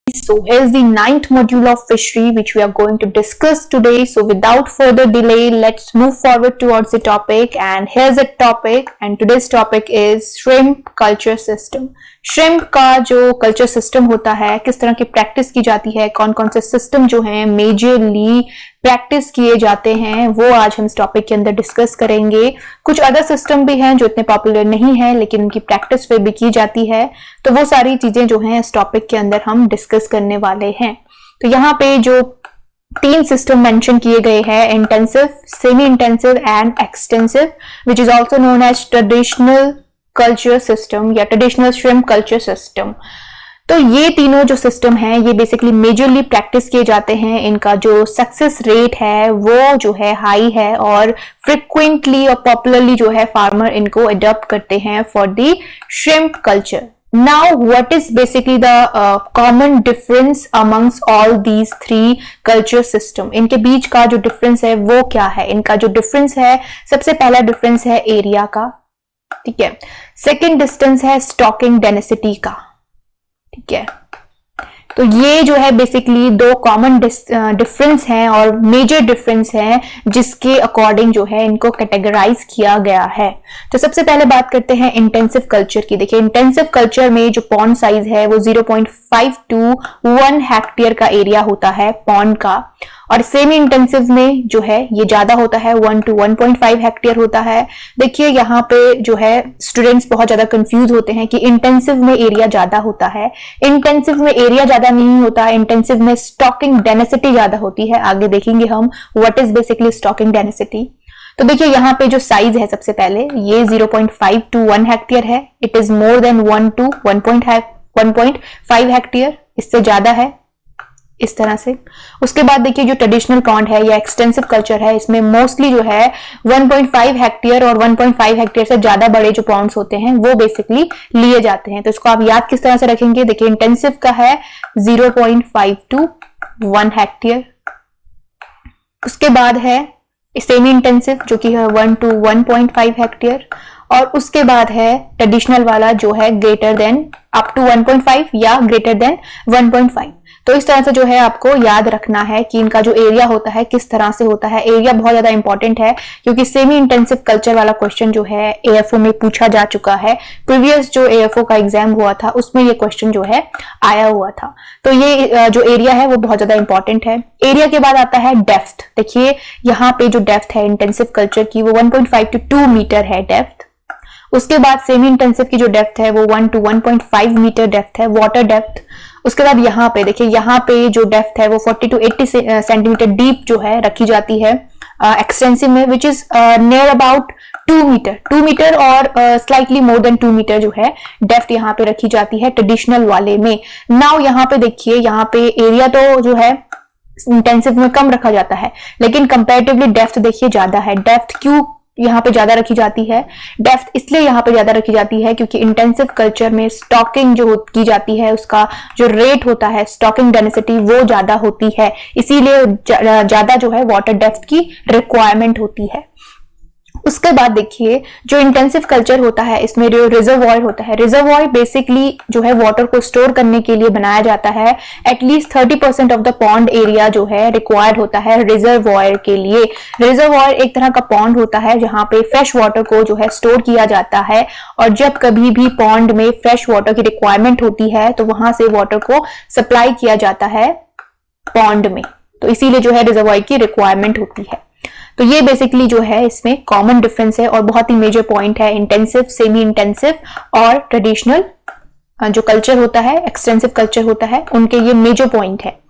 So here's the ninth module of fishery which we are going to discuss today. So without further delay, let's move forward towards the topic. And here's the topic, and today's topic is shrimp culture system. Shrimp का जो culture system होता है, किस तरह की practice की जाती है, कौन कौन से सिस्टम जो हैं मेजरली प्रैक्टिस किए जाते हैं, वो आज हम इस टॉपिक के अंदर डिस्कस करेंगे। कुछ अदर सिस्टम भी हैं जो इतने पॉपुलर नहीं है लेकिन उनकी प्रैक्टिस पे भी की जाती है, तो वो सारी चीजें जो हैं इस टॉपिक के अंदर हम डिस्कस करने वाले हैं। तो यहाँ पे जो 3 सिस्टम मेंशन किए गए हैं, intensive, semi intensive and extensive, which is also known as traditional culture system या ट्रेडिशनल श्रिम्प कल्चर सिस्टम। तो ये तीनों जो सिस्टम हैं ये बेसिकली मेजरली प्रैक्टिस किए जाते हैं। इनका जो सक्सेस रेट है वो जो है हाई है और फ्रिक्वेंटली और पॉपुलरली जो है फार्मर इनको अडॉप्ट करते हैं for the shrimp culture. Now, what is basically the common difference amongst all these 3 culture system? इनके बीच का जो डिफरेंस है वो क्या है? इनका जो डिफरेंस है, सबसे पहला डिफरेंस है एरिया का, ठीक है। सेकेंड डिस्टेंस है स्टॉकिंग डेंसिटी का, ठीक है। तो ये जो है बेसिकली 2 कॉमन डिफरेंस हैं और मेजर डिफरेंस हैं जिसके अकॉर्डिंग जो है इनको कैटेगराइज किया गया है। तो सबसे पहले बात करते हैं इंटेंसिव कल्चर की। देखिए, इंटेंसिव कल्चर में जो पॉन्ड साइज है वो 0.5 to 1 हेक्टेयर का एरिया होता है पॉन्ड का, और सेमी इंटेंसिव में जो है ये ज्यादा होता है, 1 to 1.5 हेक्टेयर होता है। देखिए यहाँ पे जो है स्टूडेंट्स बहुत ज्यादा कंफ्यूज होते हैं कि इंटेंसिव में एरिया ज्यादा होता है। इंटेंसिव में एरिया ज्यादा नहीं होता है, इंटेंसिव में स्टॉकिंग डेंसिटी ज्यादा होती है। आगे देखेंगे हम what is basically stocking density. तो देखिए यहाँ पे जो साइज है, सबसे पहले ये 0.5 to 1 हेक्टेयर है। It is more than 1 to 1.5 hectare, इससे ज्यादा है इस तरह से। उसके बाद देखिए जो ट्रेडिशनल पॉन्ड है या एक्सटेंसिव कल्चर है, इसमें मोस्टली जो है 1.5 हेक्टेयर और 1.5 हेक्टेयर से ज्यादा बड़े जो पॉन्ड्स होते हैं वो बेसिकली लिए जाते हैं। तो इसको आप याद किस तरह से रखेंगे? देखिए इंटेंसिव का है 0.5 to 1 हेक्टेयर। उसके बाद है सेमी इंटेंसिव जो कि है 1 to 1.5 हेक्टेयर, और उसके बाद है ट्रेडिशनल वाला जो है ग्रेटर देन अप टू 1.5 या ग्रेटर देन 1.5। तो इस तरह से जो है आपको याद रखना है कि इनका जो एरिया होता है किस तरह से होता है। एरिया बहुत ज्यादा इंपॉर्टेंट है क्योंकि सेमी इंटेंसिव कल्चर वाला क्वेश्चन जो है एएफओ में पूछा जा चुका है। प्रीवियस जो एएफओ का एग्जाम हुआ था उसमें ये क्वेश्चन जो है आया हुआ था। तो ये जो एरिया है वो बहुत ज्यादा इंपॉर्टेंट है। एरिया के बाद आता है डेप्थ। देखिए यहाँ पे जो डेप्थ है इंटेंसिव कल्चर की वो 1.5 to 2 मीटर है डेप्थ। उसके बाद सेमी इंटेंसिव की जो डेप्थ है वो 1 to 1.5 मीटर डेप्थ है, वाटर डेप्थ। उसके बाद यहाँ पे देखिए, यहाँ पे जो डेप्थ है वो 40 to 80 सेंटीमीटर डीप जो है रखी जाती है एक्सटेंसिव में, which is near about 2 meter और स्लाइटली मोर देन 2 मीटर जो है डेप्थ यहाँ पे रखी जाती है ट्रेडिशनल वाले में। नाउ यहाँ पे देखिए, यहाँ पे एरिया तो जो है इंटेंसिव में कम रखा जाता है लेकिन कंपैरेटिवली डेप्थ देखिए ज्यादा है। डेप्थ क्यों यहाँ पे ज्यादा रखी जाती है? डेप्थ इसलिए यहाँ पे ज्यादा रखी जाती है क्योंकि इंटेंसिव कल्चर में स्टॉकिंग जो की जाती है उसका जो रेट होता है, स्टॉकिंग डेंसिटी, वो ज्यादा होती है, इसीलिए ज्यादा जो है वाटर डेप्थ की रिक्वायरमेंट होती है। उसके बाद देखिए जो इंटेंसिव कल्चर होता है इसमें जो रिजर्वॉयर होता है, रिजर्वॉयर बेसिकली जो है वाटर को स्टोर करने के लिए बनाया जाता है। At least 30% of the pond area जो है रिक्वायर्ड होता है रिजर्वॉयर के लिए। रिजर्वॉयर एक तरह का पॉन्ड होता है जहां पे फ्रेश वाटर को जो है स्टोर किया जाता है, और जब कभी भी पॉन्ड में फ्रेश वाटर की रिक्वायरमेंट होती है तो वहां से वाटर को सप्लाई किया जाता है पॉन्ड में, तो इसीलिए जो है रिजर्वॉयर की रिक्वायरमेंट होती है। तो ये बेसिकली जो है इसमें कॉमन डिफरेंस है और बहुत ही मेजर पॉइंट है। इंटेंसिव, सेमी इंटेंसिव और ट्रेडिशनल जो कल्चर होता है, एक्सटेंसिव कल्चर होता है, उनके ये मेजर पॉइंट है।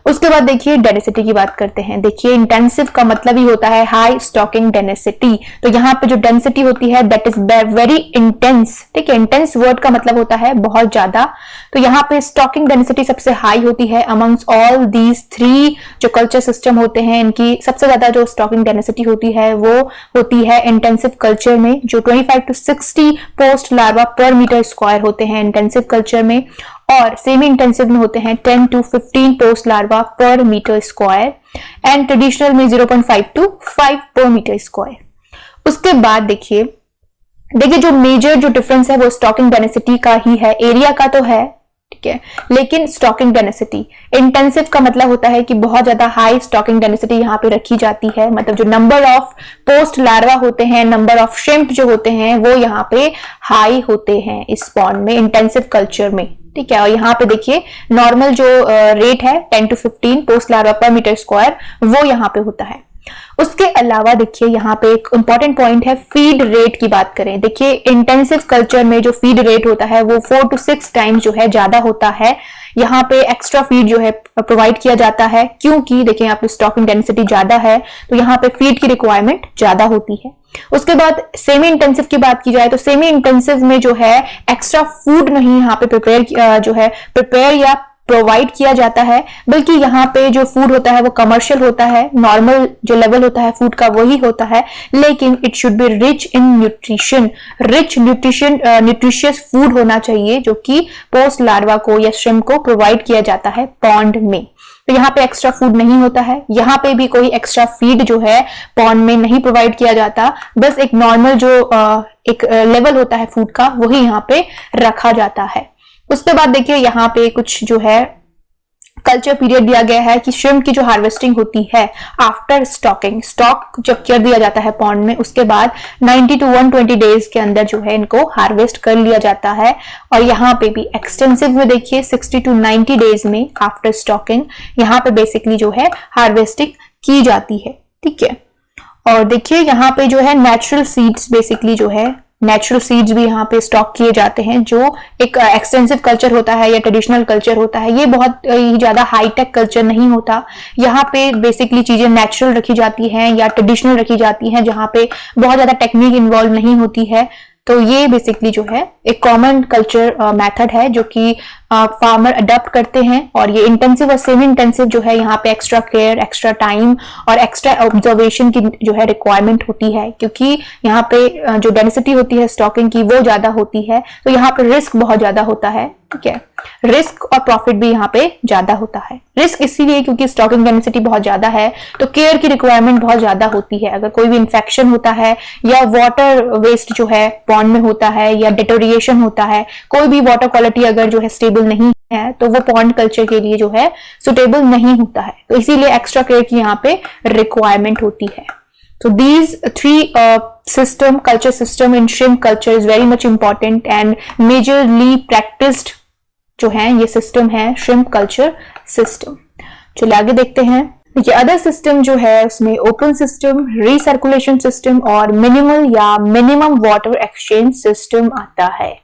उसके बाद देखिए डेंसिटी की बात करते हैं। देखिए इंटेंसिव का मतलब ही होता है हाई स्टॉकिंग डेंसिटी। तो यहाँ पे जो डेंसिटी होती है दैट इज वेरी इंटेंस, ठीक है। इंटेंस वर्ड का मतलब होता है बहुत ज्यादा। तो यहाँ पे स्टॉकिंग डेंसिटी सबसे हाई होती है अमंग्स ऑल दीज 3 जो कल्चर सिस्टम होते हैं। इनकी सबसे ज्यादा जो स्टॉकिंग डेंसिटी होती है वो होती है इंटेंसिव कल्चर में, जो 25 to 60 पोस्ट लार्वा पर मीटर स्क्वायर होते हैं इंटेंसिव कल्चर में, और सेमी इंटेंसिव में होते हैं 10 to 15 पोस्ट लार्वा पर मीटर स्क्वायर, एंड ट्रेडिशनल में 0.5 to 5 पर मीटर स्क्वायर। उसके बाद देखिए जो मेजर जो डिफरेंस है वो स्टॉकिंग डेंसिटी का ही है, एरिया का तो है, ठीक है। लेकिन स्टॉकिंग डेंसिटी, इंटेंसिव का मतलब होता है कि बहुत ज्यादा हाई स्टॉकिंग डेंसिटी यहाँ पे रखी जाती है, मतलब जो नंबर ऑफ पोस्ट लार्वा होते हैं, नंबर ऑफ श्रिम्प जो होते हैं वो यहाँ पे हाई होते हैं इस पॉन्ड में, इंटेंसिव कल्चर में, ठीक है। और यहाँ पे देखिए नॉर्मल जो रेट है 10 to 15 पोस्ट लार्वा पर मीटर स्क्वायर, वो यहाँ पे होता है। उसके अलावा देखिए यहाँ पे एक इंपॉर्टेंट पॉइंट है, फीड रेट की बात करें। देखिए इंटेंसिव कल्चर में जो फीड रेट होता है वो 4 to 6 टाइम्स जो है ज्यादा होता है। यहाँ पे एक्स्ट्रा फीड जो है प्रोवाइड किया जाता है, क्योंकि देखिए यहाँ पे स्टॉकिंग डेंसिटी ज्यादा है तो यहाँ पे फीड की रिक्वायरमेंट ज्यादा होती है। उसके बाद सेमी इंटेंसिव की बात की जाए तो सेमी इंटेंसिव में जो है एक्स्ट्रा फूड नहीं यहाँ पे प्रिपेयर या प्रोवाइड किया जाता है, बल्कि यहाँ पे जो फूड होता है वो कमर्शियल होता है, नॉर्मल जो लेवल होता है फूड का वही होता है, लेकिन it should be rich in nutrition, nutritious food होना चाहिए जो कि पोस्ट लार्वा को या श्रिम्प को प्रोवाइड किया जाता है पॉन्ड में। तो यहाँ पे एक्स्ट्रा फूड नहीं होता है, यहाँ पे भी कोई एक्स्ट्रा फीड जो है पॉन्ड में नहीं प्रोवाइड किया जाता, बस एक नॉर्मल जो एक लेवल होता है फूड का वही यहाँ पे रखा जाता है। उसके बाद देखिए यहाँ पे कुछ जो है कल्चर पीरियड दिया गया है कि श्रिम्प की जो हार्वेस्टिंग होती है आफ्टर स्टॉकिंग, स्टॉक जब कर दिया जाता है पॉन्ड में उसके बाद 90 to 120 डेज के अंदर जो है इनको हार्वेस्ट कर लिया जाता है। और यहाँ पे भी एक्सटेंसिव में देखिए 60 to 90 डेज में आफ्टर स्टॉकिंग यहाँ पे बेसिकली जो है हार्वेस्टिंग की जाती है, ठीक है। और देखिए यहाँ पे जो है नेचुरल सीड्स, बेसिकली जो है नेचुरल सीड्स भी यहाँ पे स्टॉक किए जाते हैं। जो एक एक्सटेंसिव कल्चर होता है या ट्रेडिशनल कल्चर होता है, ये बहुत ही ज्यादा हाईटेक कल्चर नहीं होता। यहाँ पे बेसिकली चीजें नेचुरल रखी जाती हैं या ट्रेडिशनल रखी जाती हैं, जहाँ पे बहुत ज्यादा टेक्निक इन्वॉल्व नहीं होती है। तो ये बेसिकली जो है एक कॉमन कल्चर मेथड है जो कि फार्मर अडॉप्ट करते हैं। और ये इंटेंसिव और सेमी इंटेंसिव जो है यहाँ पे एक्स्ट्रा केयर, एक्स्ट्रा टाइम और एक्स्ट्रा ऑब्जर्वेशन की जो है रिक्वायरमेंट होती है, क्योंकि यहाँ पे जो डेंसिटी होती है स्टॉकिंग की वो ज्यादा होती है, तो यहाँ पे रिस्क बहुत ज्यादा होता है, ठीक है। रिस्क और प्रॉफिट भी यहाँ पे ज्यादा होता है। रिस्क इसीलिए क्योंकि स्टॉकिंग डेंसिटी बहुत ज्यादा है तो केयर की रिक्वायरमेंट बहुत ज्यादा होती है। अगर कोई भी इंफेक्शन होता है या वाटर वेस्ट जो है पॉन्ड में होता है या डिटोरिएशन होता है, कोई भी वाटर क्वालिटी अगर जो है स्टेबल नहीं है तो वो पॉन्ड कल्चर के लिए जो है सुटेबल नहीं होता है, तो इसीलिए एक्स्ट्रा केयर की यहाँ पे रिक्वायरमेंट होती है। So these three culture system in shrimp culture is very much important and majorly practiced जो है ये सिस्टम है श्रिम्प कल्चर सिस्टम। चलिए आगे देखते हैं। देखिए अदर सिस्टम जो है उसमें ओपन सिस्टम, रीसर्कुलेशन सिस्टम और मिनिमल या मिनिमम वाटर एक्सचेंज सिस्टम आता है।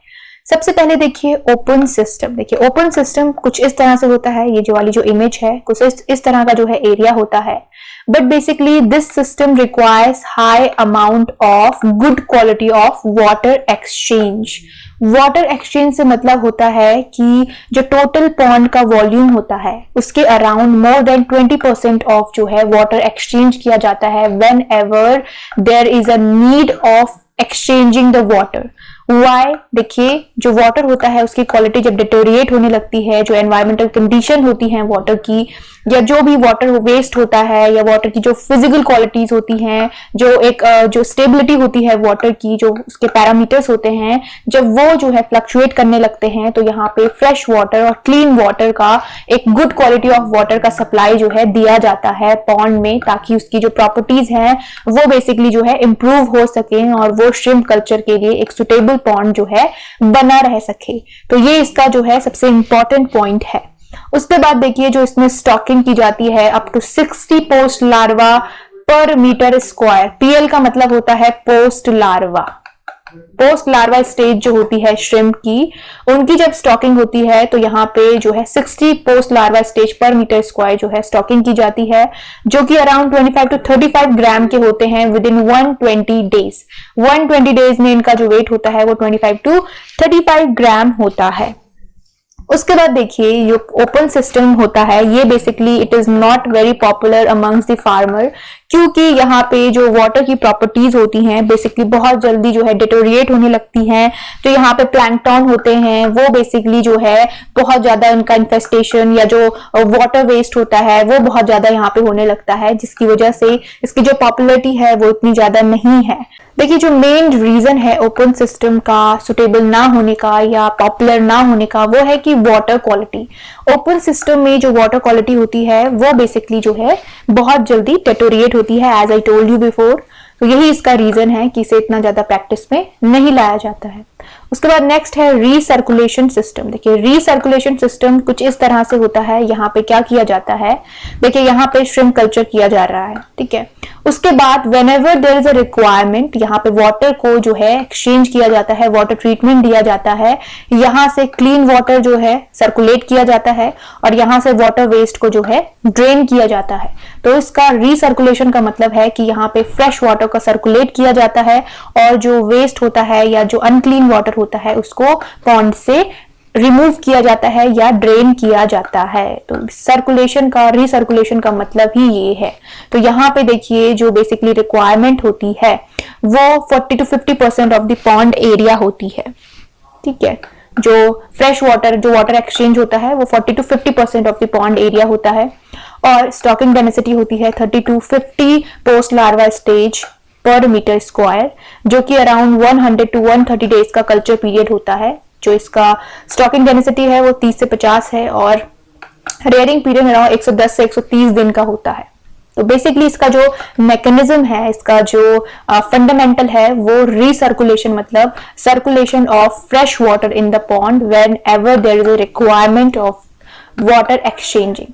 सबसे पहले देखिए ओपन सिस्टम। देखिए ओपन सिस्टम कुछ इस तरह से होता है, ये जो वाली जो इमेज है कुछ इस तरह का जो है एरिया होता है, but basically this system requires high amount of good quality of water exchange. Water exchange से मतलब होता है कि जो टोटल पॉन्ड का वॉल्यूम होता है उसके अराउंड मोर देन 20% ऑफ जो है वाटर एक्सचेंज किया जाता है whenever there is a need of exchanging the water. Why, देखिए जो वाटर होता है उसकी क्वालिटी जब डिटोरिएट होने लगती है, जो एनवायरमेंटल कंडीशन होती है वाटर की, या जो भी वाटर वेस्ट होता है या वाटर की जो फिजिकल क्वालिटीज होती हैं, जो एक जो स्टेबिलिटी होती है वाटर की, जो उसके पैरामीटर्स होते हैं, जब वो जो है फ्लक्चुएट करने लगते हैं तो यहाँ पे फ्रेश वाटर और क्लीन वाटर का एक गुड क्वालिटी ऑफ वाटर का सप्लाई जो है दिया जाता है पॉन्ड में, ताकि उसकी जो प्रॉपर्टीज हैं वो बेसिकली जो है इंप्रूव हो सके और वो श्रिम्प कल्चर के लिए एक सुटेबल पॉन्ड जो है बना रह सके। तो ये इसका जो है सबसे इंपॉर्टेंट पॉइंट है। उसके बाद देखिए जो इसमें स्टॉकिंग की जाती है अप टू 60 पोस्ट लार्वा पर मीटर स्क्वायर। पीएल का मतलब होता है post larva. Post larva stage जो होती है श्रिम्प की, उनकी जब स्टॉकिंग होती है तो यहाँ पे जो है 60 पोस्ट लार्वा स्टेज पर मीटर स्क्वायर जो है स्टॉकिंग की जाती है, जो कि अराउंड 25 to 35 ग्राम के होते हैं विद इन 120 डेज। 120 डेज में इनका जो वेट होता है वो 25 to 35 ग्राम होता है। उसके बाद देखिए जो ओपन सिस्टम होता है ये basically it is not very popular amongst the farmer, क्योंकि यहाँ पे जो वाटर की प्रॉपर्टीज होती हैं बेसिकली बहुत जल्दी जो है डिटोरिएट होने लगती हैं। तो यहाँ पे प्लैंकटन होते हैं वो बेसिकली जो है बहुत ज्यादा उनका इन्फेस्टेशन या जो वाटर वेस्ट होता है वो बहुत ज्यादा यहाँ पे होने लगता है, जिसकी वजह से इसकी जो पॉपुलैरिटी है वो इतनी ज्यादा नहीं है। देखिए जो मेन रीजन है ओपन सिस्टम का सुटेबल ना होने का या पॉपुलर ना होने का वो है कि वाटर क्वालिटी। ओपन सिस्टम में जो वाटर क्वालिटी होती है वो बेसिकली जो है बहुत जल्दी डेटोरिएट होती है, as I told you before. तो यही इसका रीजन है कि इसे इतना ज्यादा प्रैक्टिस में नहीं लाया जाता है। उसके बाद नेक्स्ट है रीसर्कुलेशन सिस्टम। देखिए रीसर्कुलेशन सिस्टम कुछ इस तरह से होता है। यहाँ पे क्या किया जाता है, देखिए यहाँ पे श्रिम्प कल्चर किया जा रहा है, ठीक है। उसके बाद whenever there is a requirement, यहाँ पे वाटर को जो है एक्सचेंज किया जाता है, वाटर ट्रीटमेंट दिया जाता है, यहाँ से क्लीन वाटर जो है सर्कुलेट किया जाता है और यहाँ से वाटर वेस्ट को जो है ड्रेन किया जाता है। तो इसका रीसर्कुलेशन का मतलब है कि यहाँ पे फ्रेश वाटर को सर्कुलेट किया जाता है और जो वेस्ट होता है या जो अनक्लीन वाटर होता है उसको पॉन्ड से रिमूव किया जाता है या ड्रेन किया जाता है। तो सर्कुलेशन का रीसर्कुलेशन का मतलब ही ये है। तो यहाँ पे देखिए जो बेसिकली रिक्वायरमेंट होती है वो 40 to 50% of the pond area होती है, ठीक है। जो फ्रेश वाटर जो वाटर एक्सचेंज होता है वो 40 to 50% of the pond area होता है और स्टॉकिंग डेंसिटी होती है 30 to 50 पोस्ट लार्वा स्टेज पर मीटर स्क्वायर, जो कि अराउंड 100 to 130 डेज का कल्चर पीरियड होता है। जो इसका स्टॉकिंग डेंसिटी है वो 30 से 50 है और रेयरिंग पीरियड अराउंड 110 से 130 दिन का होता है। तो बेसिकली इसका जो मैकेनिज्म है, इसका जो फंडामेंटल है वो रीसर्कुलेशन, मतलब circulation of fresh water in the pond whenever there is a requirement of water exchanging,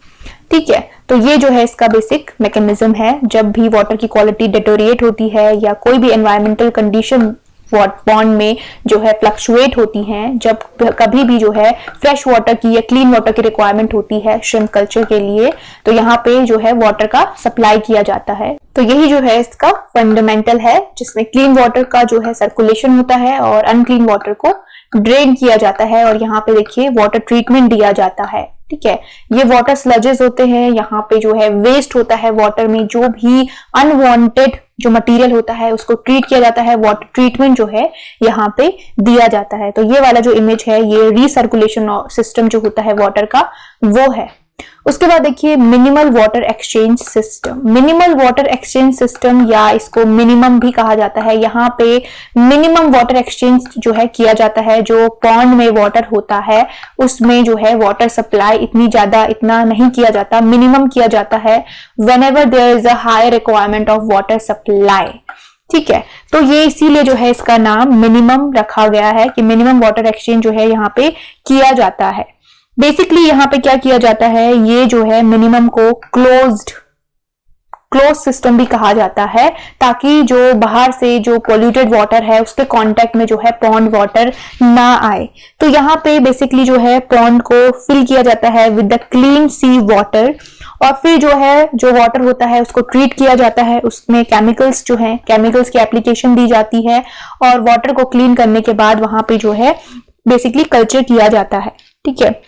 ठीक है। तो ये जो है इसका बेसिक मैकेनिज्म है। जब भी वाटर की क्वालिटी डिटोरिएट होती है या कोई भी एनवायरमेंटल कंडीशन पॉन्ड में जो है फ्लक्चुएट होती हैं, जब कभी भी जो है फ्रेश वाटर की या क्लीन वाटर की रिक्वायरमेंट होती है श्रिम्प कल्चर के लिए, तो यहाँ पे जो है वाटर का सप्लाई किया जाता है। तो यही जो है इसका फंडामेंटल है, जिसमें क्लीन वाटर का जो है सर्कुलेशन होता है और अनक्लीन वाटर को ड्रेन किया जाता है और यहाँ पे देखिए वाटर ट्रीटमेंट दिया जाता है, ठीक है। ये वाटर स्लजेस होते हैं, यहाँ पे जो है वेस्ट होता है वाटर में, जो भी अनवांटेड जो मटेरियल होता है उसको ट्रीट किया जाता है, वाटर ट्रीटमेंट जो है यहाँ पे दिया जाता है। तो ये वाला जो इमेज है ये रीसर्कुलेशन सिस्टम जो होता है वाटर का वो है। उसके बाद देखिए minimal water exchange system. Minimal water exchange system या इसको मिनिमम भी कहा जाता है। यहाँ पे मिनिमम वाटर एक्सचेंज जो है किया जाता है, जो पॉन्ड में वाटर होता है उसमें जो है वाटर सप्लाई इतना नहीं किया जाता, मिनिमम किया जाता है whenever there is a high requirement of water supply, ठीक है। तो ये इसीलिए जो है इसका नाम मिनिमम रखा गया है कि मिनिमम वाटर एक्सचेंज जो है यहाँ पे किया जाता है। बेसिकली यहाँ पे क्या किया जाता है, ये जो है मिनिमम को क्लोज सिस्टम भी कहा जाता है, ताकि जो बाहर से जो पोल्यूटेड वाटर है उसके कांटेक्ट में जो है पॉन्ड वाटर ना आए। तो यहाँ पे बेसिकली जो है पॉन्ड को फिल किया जाता है with the clean sea water और फिर जो है जो वाटर होता है उसको ट्रीट किया जाता है, उसमें केमिकल्स जो है केमिकल्स की एप्लीकेशन दी जाती है और वाटर को क्लीन करने के बाद वहां पे जो है बेसिकली कल्चर किया जाता है, ठीक है।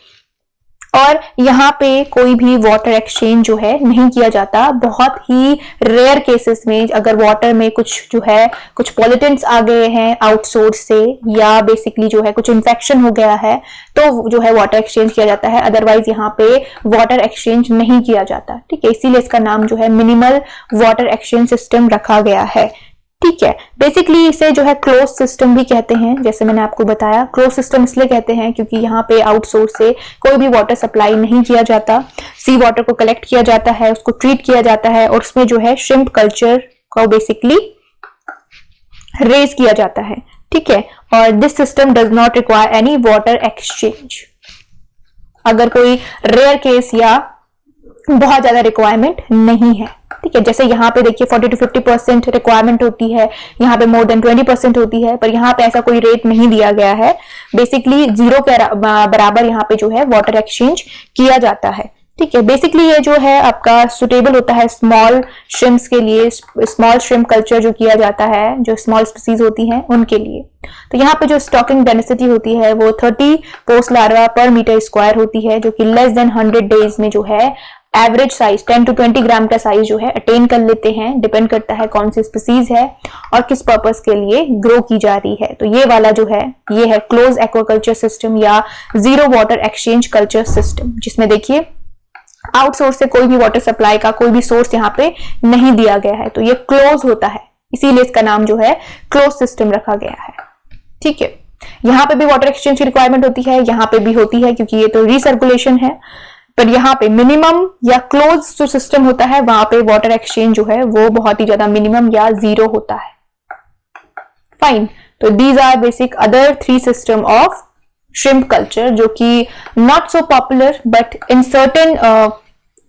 और यहाँ पे कोई भी वाटर एक्सचेंज जो है नहीं किया जाता। बहुत ही रेयर केसेस में अगर वाटर में कुछ जो है कुछ पॉल्यूटेंट्स आ गए हैं आउटसोर्स से या बेसिकली जो है कुछ इन्फेक्शन हो गया है तो जो है वाटर एक्सचेंज किया जाता है, अदरवाइज यहाँ पे वाटर एक्सचेंज नहीं किया जाता, ठीक है। इसीलिए इसका नाम जो है मिनिमल वाटर एक्सचेंज सिस्टम रखा गया है, ठीक है। बेसिकली इसे जो है क्लोज सिस्टम भी कहते हैं, जैसे मैंने आपको बताया। क्लोज सिस्टम इसलिए कहते हैं क्योंकि यहाँ पे आउटसोर्स से कोई भी वाटर सप्लाई नहीं किया जाता, सी वाटर को कलेक्ट किया जाता है, उसको ट्रीट किया जाता है और उसमें जो है श्रिम्प कल्चर को बेसिकली रेज किया जाता है, ठीक है। और this system does not require any water exchange. अगर कोई रेयर केस या बहुत ज्यादा रिक्वायरमेंट नहीं है, ठीक है। जैसे यहाँ पे देखिए 40 to 50% रिक्वायरमेंट होती है, यहाँ पे मोर देन 20% होती है, पर यहाँ पे ऐसा कोई रेट नहीं दिया गया है। बेसिकली 0 के बराबर यहाँ पे जो है वाटर एक्सचेंज किया जाता है, ठीक है। बेसिकली ये जो है आपका सुटेबल होता है स्मॉल श्रिम्प्स के लिए, स्मॉल श्रिम्प कल्चर जो किया जाता है, जो स्मॉल स्पीसीज होती हैं उनके लिए। तो यहाँ पे जो स्टॉकिंग डेंसिटी होती है वो 30 पोस्ट लार्वा पर मीटर स्क्वायर होती है, जो कि लेस देन 100 डेज में जो है एवरेज साइज 10 to 20 ग्राम का साइज जो है अटेन कर लेते हैं। डिपेंड करता है कौन सी स्पीसीज है और किस पर्पस के लिए ग्रो की जा रही है। तो ये वाला जो है ये है क्लोज एक्वाकल्चर सिस्टम या zero water exchange culture system, जिसमें देखिए आउटसोर्स से कोई भी वाटर सप्लाई का कोई भी सोर्स यहाँ पे नहीं दिया गया है। तो ये क्लोज होता है, इसीलिए इसका नाम जो है क्लोज सिस्टम रखा गया है। ठीक है, यहाँ पे भी वाटर एक्सचेंज की रिक्वायरमेंट होती है, यहाँ पे भी होती है क्योंकि ये तो रिसर्कुलेशन है। पर यहाँ पे मिनिमम या क्लोज जो सिस्टम होता है वहां पे वाटर एक्सचेंज जो है वो बहुत ही ज्यादा मिनिमम या जीरो होता है। फाइन, तो these are basic other 3 system of shrimp culture जो कि not so popular but in certain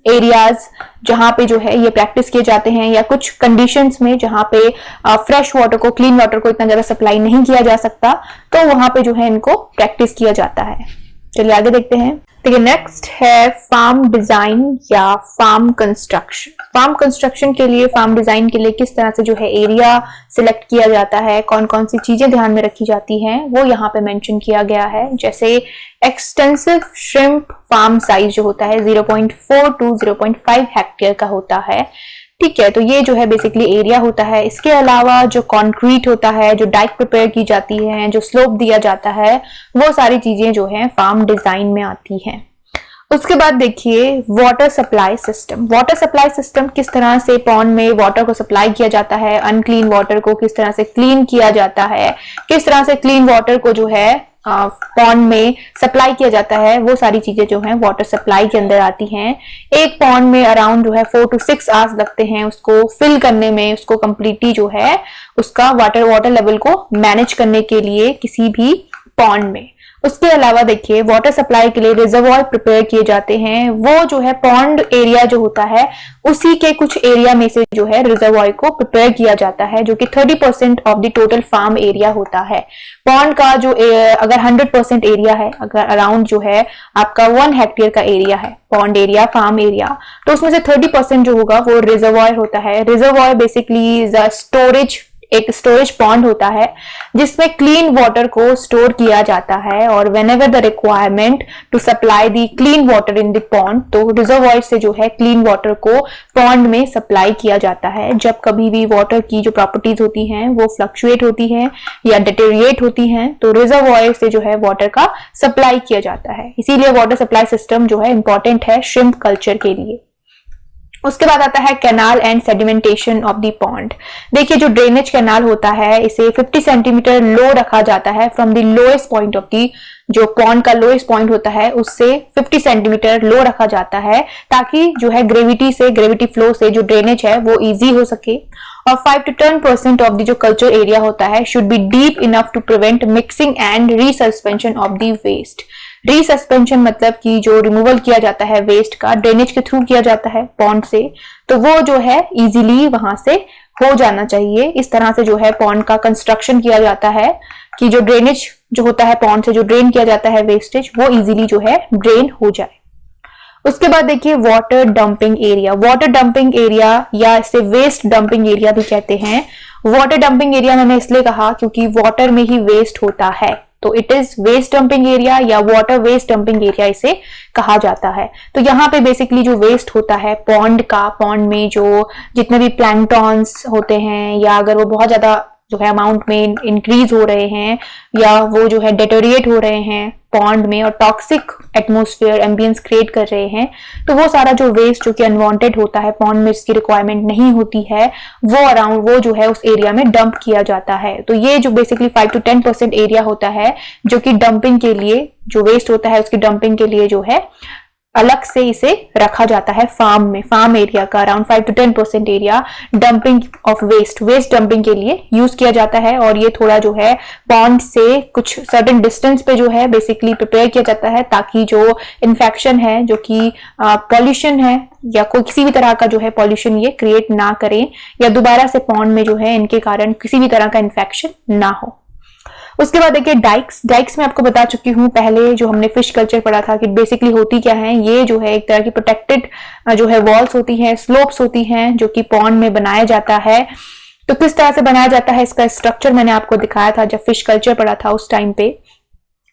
areas जहां पे जो है ये प्रैक्टिस किए जाते हैं, या कुछ कंडीशंस में जहां पे फ्रेश वाटर को, क्लीन वाटर को इतना ज्यादा सप्लाई नहीं किया जा सकता, तो वहां पे जो है इनको प्रैक्टिस किया जाता है। चलिए आगे देखते हैं। देखिए नेक्स्ट है फार्म डिजाइन या फार्म कंस्ट्रक्शन। फार्म कंस्ट्रक्शन के लिए, फार्म डिजाइन के लिए किस तरह से जो है एरिया सिलेक्ट किया जाता है, कौन कौन सी चीजें ध्यान में रखी जाती हैं, वो यहाँ पे मेंशन किया गया है। जैसे एक्सटेंसिव श्रिम्प फार्म साइज जो होता है 0.4 to 0.5 हेक्टेयर का होता है। ठीक है, तो ये जो है बेसिकली एरिया होता है। इसके अलावा जो कंक्रीट होता है, जो डाइक प्रिपेयर की जाती है, जो स्लोप दिया जाता है, वो सारी चीजें जो है फार्म डिजाइन में आती हैं। उसके बाद देखिए water supply system. Water supply system किस तरह से पॉन्ड में वाटर को सप्लाई किया जाता है, अनक्लीन वाटर को किस तरह से क्लीन किया जाता है, किस तरह से क्लीन वाटर को जो है पॉन्ड में सप्लाई किया जाता है, वो सारी चीजें जो है वाटर सप्लाई के अंदर आती हैं। एक पॉन्ड में अराउंड जो है 4 to 6 आवर्स लगते हैं उसको फिल करने में, उसको कंप्लीटली जो है उसका वाटर लेवल को मैनेज करने के लिए किसी भी पॉन्ड में। उसके अलावा देखिए वाटर सप्लाई के लिए रिजर्वॉयर प्रिपेयर किए जाते हैं। वो जो है पॉन्ड एरिया जो होता है उसी के कुछ एरिया में से जो है रिजर्वॉयर को प्रिपेयर किया जाता है, जो कि 30% of the total farm area होता है। पॉन्ड का जो अगर 100% एरिया है, अगर अराउंड जो है आपका 1 हेक्टेयर का एरिया है पॉन्ड एरिया, फार्म एरिया, तो उसमें से 30% जो होगा वो रिजर्वॉयर होता है। रिजर्वॉयर बेसिकली स्टोरेज, एक स्टोरेज पॉन्ड होता है जिसमें क्लीन वाटर को स्टोर किया जाता है, और whenever the requirement to supply the clean water in the pond, तो रिजर्वॉयर से जो है क्लीन वाटर को पॉन्ड में सप्लाई किया जाता है। जब कभी भी वाटर की जो प्रॉपर्टीज होती हैं वो फ्लक्चुएट होती हैं या डिटेरिएट होती हैं, तो रिजर्वॉयर से जो है वाटर का सप्लाई किया जाता है। इसीलिए वाटर सप्लाई सिस्टम जो है इंपॉर्टेंट है श्रिम्प कल्चर के लिए। उसके बाद आता है canal and sedimentation of the pond. देखिए जो ड्रेनेज कैनाल होता है इसे 50 सेंटीमीटर लो रखा जाता है from the lowest point of the, जो पॉन्ड का लोएस्ट पॉइंट होता है उससे 50 सेंटीमीटर लो रखा जाता है, ताकि जो है ग्रेविटी फ्लो से जो ड्रेनेज है वो इजी हो सके। और 5 to 10% ऑफ द जो कल्चर एरिया होता है should be deep enough to prevent mixing and resuspension of the waste. Resuspension मतलब कि जो रिमूवल किया जाता है वेस्ट का, ड्रेनेज के थ्रू किया जाता है पॉन्ड से, तो वो जो है इजीली वहां से हो जाना चाहिए। इस तरह से जो है पॉन्ड का कंस्ट्रक्शन किया जाता है कि जो ड्रेनेज जो होता है पॉन्ड से जो ड्रेन किया जाता है वेस्टेज, वो इजीली जो है ड्रेन हो जाए। उसके बाद देखिए water dumping area. Water dumping area या इसे वेस्ट डंपिंग एरिया भी कहते हैं। वाटर डंपिंग एरिया मैंने इसलिए कहा क्योंकि वाटर में ही वेस्ट होता है, तो it is waste dumping area या वाटर वेस्ट डंपिंग एरिया इसे कहा जाता है। तो यहाँ पे बेसिकली जो वेस्ट होता है पॉन्ड का, पॉन्ड में जो जितने भी प्लैंक्टॉन्स होते हैं, या अगर वो बहुत ज्यादा जो है अमाउंट में इंक्रीज हो रहे हैं, या वो जो है डेटोरिएट हो रहे हैं पॉन्ड में और टॉक्सिक एटमॉस्फेयर एम्बियंस क्रिएट कर रहे हैं, तो वो सारा जो वेस्ट जो कि अनवांटेड होता है पॉन्ड में, इसकी रिक्वायरमेंट नहीं होती है, वो अराउंड वो जो है उस एरिया में डंप किया जाता है। तो ये जो बेसिकली 5 to 10% एरिया होता है जो कि डंपिंग के लिए, जो वेस्ट होता है उसकी डंपिंग के लिए जो है अलग से इसे रखा जाता है फार्म में। फार्म एरिया का around 5 to 10% area dumping of waste dumping के लिए यूज किया जाता है, और ये थोड़ा जो है पॉन्ड से कुछ सर्टेन डिस्टेंस पे जो है बेसिकली प्रिपेयर किया जाता है, ताकि जो इन्फेक्शन है, जो कि पॉल्यूशन है या कोई किसी भी तरह का जो है पॉल्यूशन ये क्रिएट ना करें, या दोबारा से पॉन्ड में जो है इनके कारण किसी भी तरह का इन्फेक्शन ना हो। उसके बाद देखिए डाइक्स में आपको बता चुकी हूँ पहले, जो हमने फिश कल्चर पढ़ा था कि बेसिकली होती क्या है। ये जो है एक तरह की प्रोटेक्टेड जो है वॉल्स होती हैं, स्लोप्स होती हैं, जो कि पॉन्ड में बनाया जाता है। तो किस तरह से बनाया जाता है इसका स्ट्रक्चर मैंने आपको दिखाया था जब फिश कल्चर पढ़ा था उस टाइम पे।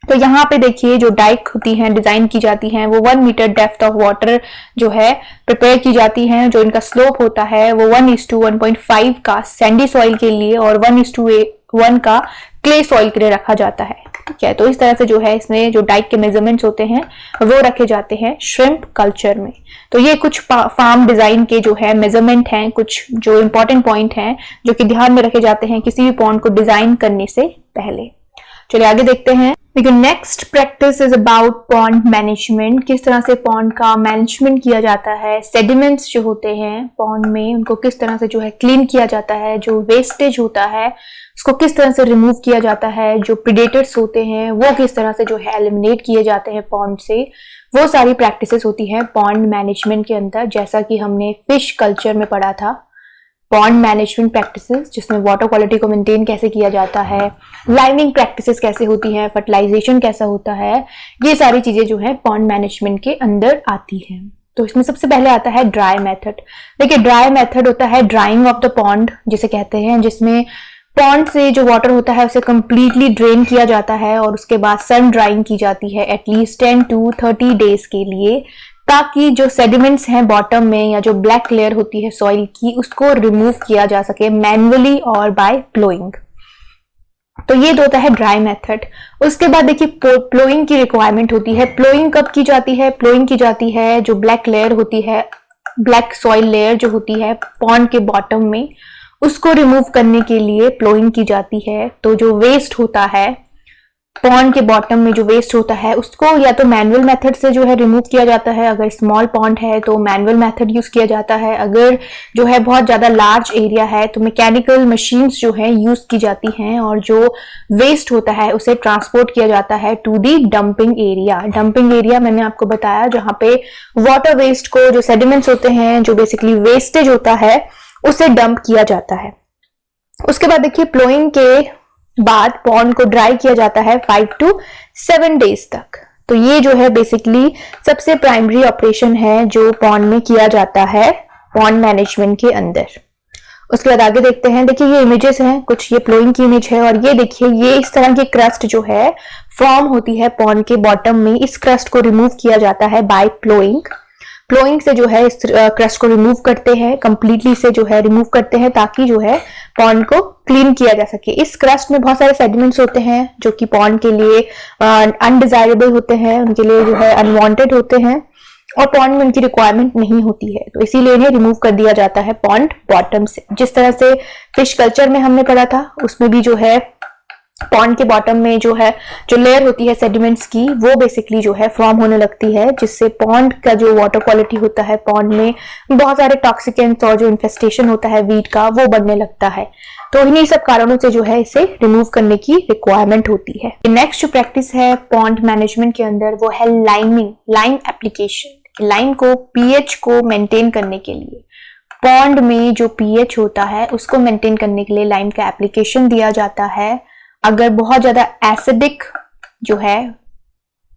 तो यहाँ पे देखिए जो डाइक होती हैं, डिजाइन की जाती हैं, वो 1 मीटर डेप्थ ऑफ वाटर जो है प्रिपेयर की जाती हैं। जो इनका स्लोप होता है वो 1:1.5 का सैंडी सॉइल के लिए और 1:1 का क्ले सॉइल के लिए रखा जाता है। ठीक है, तो इस तरह से जो है इसमें जो डाइक के मेजरमेंट्स होते हैं वो रखे जाते हैं श्रिम्प कल्चर में। तो ये कुछ फार्म डिजाइन के जो है मेजरमेंट हैं, कुछ जो इंपॉर्टेंट पॉइंट हैं जो कि ध्यान में रखे जाते हैं किसी भी पॉन्ड को डिजाइन करने से पहले। चलिए आगे देखते हैं। देखिए next practice is about pond management. किस तरह से पॉन्ड का मैनेजमेंट किया जाता है, सेडिमेंट्स जो होते हैं पॉन्ड में उनको किस तरह से जो है क्लीन किया जाता है, जो वेस्टेज होता है उसको किस तरह से रिमूव किया जाता है, जो प्रीडेटर्स होते हैं वो किस तरह से जो है एलिमिनेट किए जाते हैं पॉन्ड से, वो सारी प्रैक्टिसेस होती हैं पॉन्ड मैनेजमेंट के अंदर। जैसा कि हमने फिश कल्चर में पढ़ा था पॉन्ड मैनेजमेंट प्रैक्टिसेस, जिसमें वाटर क्वालिटी को मेंटेन कैसे किया जाता है, लाइमिंग प्रैक्टिसेस कैसे होती है, फर्टिलाइजेशन कैसा होता है, ये सारी चीजें जो है पॉन्ड मैनेजमेंट के अंदर आती हैं। तो इसमें सबसे पहले आता है ड्राई मेथड। देखिए ड्राई मेथड होता है ड्राइंग ऑफ द पॉन्ड जिसे कहते हैं, जिसमें पॉन्ड से जो वाटर होता है उसे कंप्लीटली ड्रेन किया जाता है और उसके बाद सन ड्राइंग की जाती है एटलीस्ट 10 to 30 डेज के लिए, ताकि जो सेडिमेंट्स हैं बॉटम में या जो ब्लैक लेयर होती है सॉइल की उसको रिमूव किया जा सके मैन्युअली और बाय प्लोइंग। तो ये होता है ड्राई मेथड। उसके बाद देखिए प्लोइंग की रिक्वायरमेंट होती है। प्लोइंग कब की जाती है? प्लोइंग की जाती है जो ब्लैक लेयर होती है, ब्लैक सॉइल लेयर जो होती है पॉन्ड के बॉटम में, उसको रिमूव करने के लिए प्लोइंग की जाती है। तो जो वेस्ट होता है पॉन्ड के बॉटम में, जो वेस्ट होता है उसको या तो मैनुअल मेथड से जो है रिमूव किया जाता है। अगर स्मॉल पॉन्ड है तो मैनुअल मेथड यूज किया जाता है। अगर जो है बहुत ज्यादा लार्ज एरिया है तो मैकेनिकल मशीन्स जो है यूज की जाती हैं और जो वेस्ट होता है उसे ट्रांसपोर्ट किया जाता है to the dumping area. Dumping area मैंने आपको बताया जहां पे वाटर वेस्ट को, जो सेडिमेंट्स होते हैं, जो बेसिकली वेस्टेज होता है, उसे डंप किया जाता है। उसके बाद देखिए प्लोइंग के बाद पॉन्ड को ड्राई किया जाता है 5 to 7 डेज तक। तो ये जो है बेसिकली सबसे प्राइमरी ऑपरेशन है जो पॉन्ड में किया जाता है पॉन्ड मैनेजमेंट के अंदर। उसके बाद आगे देखते हैं। देखिए ये इमेजेस हैं, कुछ ये प्लोइंग की इमेज है और ये देखिए ये इस तरह की क्रस्ट जो है फॉर्म होती है पॉन्ड के बॉटम में। इस क्रस्ट को रिमूव किया जाता है बाय प्लोइंग। प्लोइंग से जो है इस क्रस्ट को रिमूव करते हैं, कंप्लीटली से जो है रिमूव करते हैं ताकि जो है पॉन्ड को क्लीन किया जा सके। इस क्रस्ट में बहुत सारे सेडिमेंट्स होते हैं जो कि पॉन्ड के लिए अनडिजायरेबल होते हैं, उनके लिए जो है अनवांटेड होते हैं और पॉन्ड में उनकी रिक्वायरमेंट नहीं होती है, तो इसीलिए इन्हें रिमूव कर दिया जाता है पॉन्ड बॉटम से। जिस तरह से फिश कल्चर में हमने पढ़ा था उसमें भी जो है पॉन्ड के बॉटम में जो है जो लेयर होती है सेडिमेंट्स की, वो बेसिकली जो है फॉर्म होने लगती है, जिससे पॉन्ड का जो वाटर क्वालिटी होता है, पॉन्ड में बहुत सारे टॉक्सिकेंट्स और जो इन्फेस्टेशन होता है वीड का, वो बढ़ने लगता है। तो इन्हीं सब कारणों से जो है इसे रिमूव करने की रिक्वायरमेंट होती है। नेक्स्ट जो प्रैक्टिस है पॉन्ड मैनेजमेंट के अंदर वो है लाइमिंग, लाइम एप्लीकेशन। लाइम को पीएच को मेंटेन करने के लिए, पॉन्ड में जो पीएच होता है उसको मेंटेन करने के लिए लाइम का एप्लीकेशन दिया जाता है। अगर बहुत ज्यादा एसिडिक जो है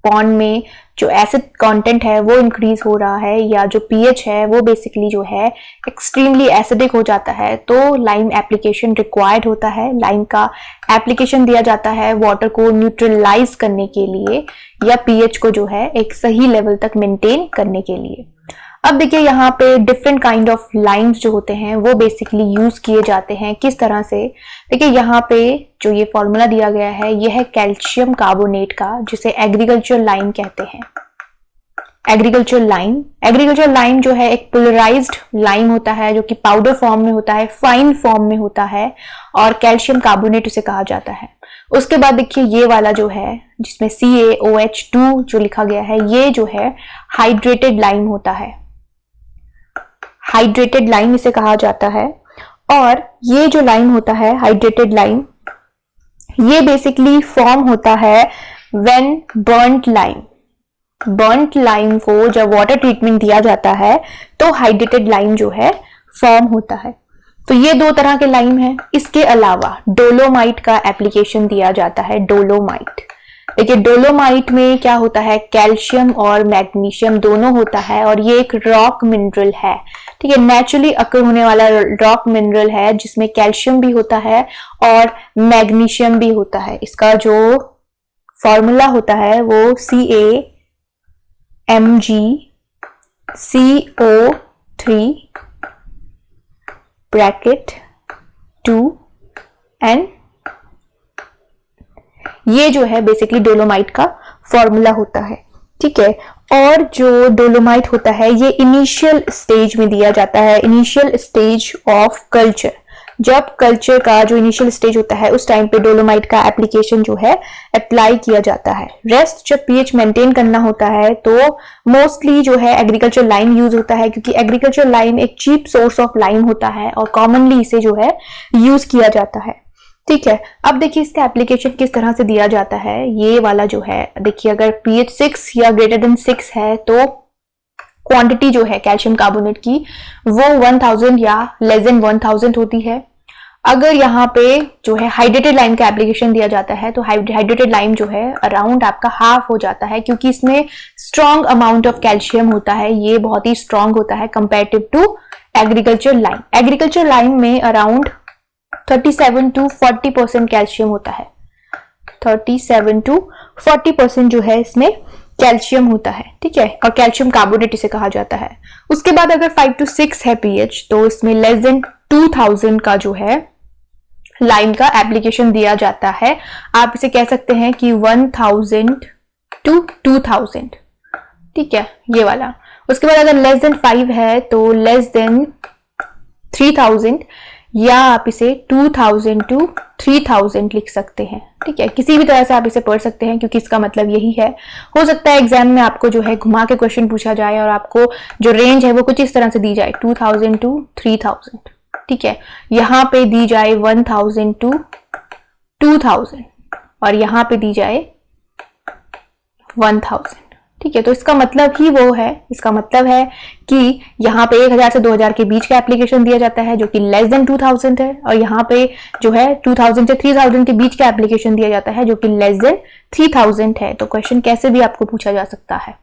पॉन्ड में जो एसिड कंटेंट है वो इंक्रीज हो रहा है या जो पीएच है वो बेसिकली जो है एक्सट्रीमली एसिडिक हो जाता है, तो लाइम एप्लीकेशन रिक्वायर्ड होता है। लाइम का एप्लीकेशन दिया जाता है वाटर को न्यूट्रलाइज करने के लिए या पीएच को जो है एक सही लेवल तक मेंटेन करने के लिए। अब देखिए यहाँ पे डिफरेंट काइंड ऑफ लाइम्स जो होते हैं वो बेसिकली यूज किए जाते हैं। किस तरह से? देखिए यहाँ पे जो ये फॉर्मूला दिया गया है ये है कैल्शियम कार्बोनेट का, जिसे एग्रीकल्चर लाइम कहते हैं। एग्रीकल्चर लाइम जो है एक पोलराइज्ड लाइम होता है जो कि पाउडर फॉर्म में होता है, फाइन फॉर्म में होता है और कैल्शियम कार्बोनेट उसे कहा जाता है। उसके बाद देखिए ये वाला जो है जिसमें CaOH2 जो लिखा गया है, ये जो है हाइड्रेटेड लाइम होता है, हाइड्रेटेड लाइम इसे कहा जाता है। और ये जो लाइम होता है हाइड्रेटेड लाइम, ये बेसिकली फॉर्म होता है व्हेन बर्न्ट लाइम को जब वाटर ट्रीटमेंट दिया जाता है तो हाइड्रेटेड लाइम जो है फॉर्म होता है। तो ये दो तरह के लाइम है। इसके अलावा डोलोमाइट का एप्लीकेशन दिया जाता है। डोलोमाइट, देखिए डोलोमाइट में क्या होता है, कैल्शियम और मैग्नीशियम दोनों होता है और ये एक रॉक मिनरल है। ठीक है, नेचुरली अकर होने वाला रॉक मिनरल है जिसमें कैल्शियम भी होता है और मैग्नीशियम भी होता है। इसका जो फॉर्मूला होता है वो CaMgCO3 ब्रैकेट 2N, ये जो है बेसिकली डोलोमाइट का फॉर्मूला होता है, ठीक है। और जो डोलोमाइट होता है ये इनिशियल स्टेज में दिया जाता है, इनिशियल स्टेज ऑफ कल्चर। जब कल्चर का जो इनिशियल स्टेज होता है उस टाइम पे डोलोमाइट का एप्लीकेशन जो है अप्लाई किया जाता है। रेस्ट जब पीएच मेंटेन करना होता है तो मोस्टली जो है एग्रीकल्चर लाइम यूज होता है, क्योंकि एग्रीकल्चर लाइम एक चीप सोर्स ऑफ लाइम होता है और कॉमनली इसे जो है यूज किया जाता है, ठीक है। अब देखिए इसका एप्लीकेशन किस तरह से दिया जाता है। ये वाला जो है देखिए, अगर pH 6 या ग्रेटर देन 6 है तो क्वांटिटी जो है कैल्शियम कार्बोनेट की वो 1000 या लेस देन 1000 होती है। अगर यहाँ पे जो है हाइड्रेटेड लाइम का एप्लीकेशन दिया जाता है तो हाइड्रेटेड लाइम जो है अराउंड आपका हाफ हो जाता है, क्योंकि इसमें स्ट्रॉन्ग अमाउंट ऑफ कैल्शियम होता है, ये बहुत ही स्ट्रॉन्ग होता है comparative to agriculture lime. Agriculture lime में अराउंड 37 to 40% कैल्शियम होता है, 37 to 40% जो है इसमें कैल्शियम होता है, ठीक है। और कैल्शियम कार्बोनेट इसे कहा जाता है। उसके बाद अगर 5 to 6 है पीएच तो इसमें लेस देन 2000 का जो है लाइम का एप्लीकेशन दिया जाता है। आप इसे कह सकते हैं कि 1000 to 2000, ठीक है, ये वाला। उसके बाद अगर लेस देन 5 है तो लेस देन 3000, या आप इसे 2000 to 3000 लिख सकते हैं, ठीक है। किसी भी तरह से आप इसे पढ़ सकते हैं क्योंकि इसका मतलब यही है। हो सकता है एग्जाम में आपको जो है घुमा के क्वेश्चन पूछा जाए और आपको जो रेंज है वो कुछ इस तरह से दी जाए 2000 to 3000, ठीक है। यहाँ पे दी जाए 1000 to 2000 और यहाँ पे दी जाए 1000, ठीक है। तो इसका मतलब ही वो है, इसका मतलब है कि यहाँ पे 1000 से 2000 के बीच का एप्लीकेशन दिया जाता है जो कि लेस देन 2000 है, और यहाँ पे जो है 2000 से 3000 के बीच का एप्लीकेशन दिया जाता है जो कि लेस देन 3000 है। तो क्वेश्चन कैसे भी आपको पूछा जा सकता है,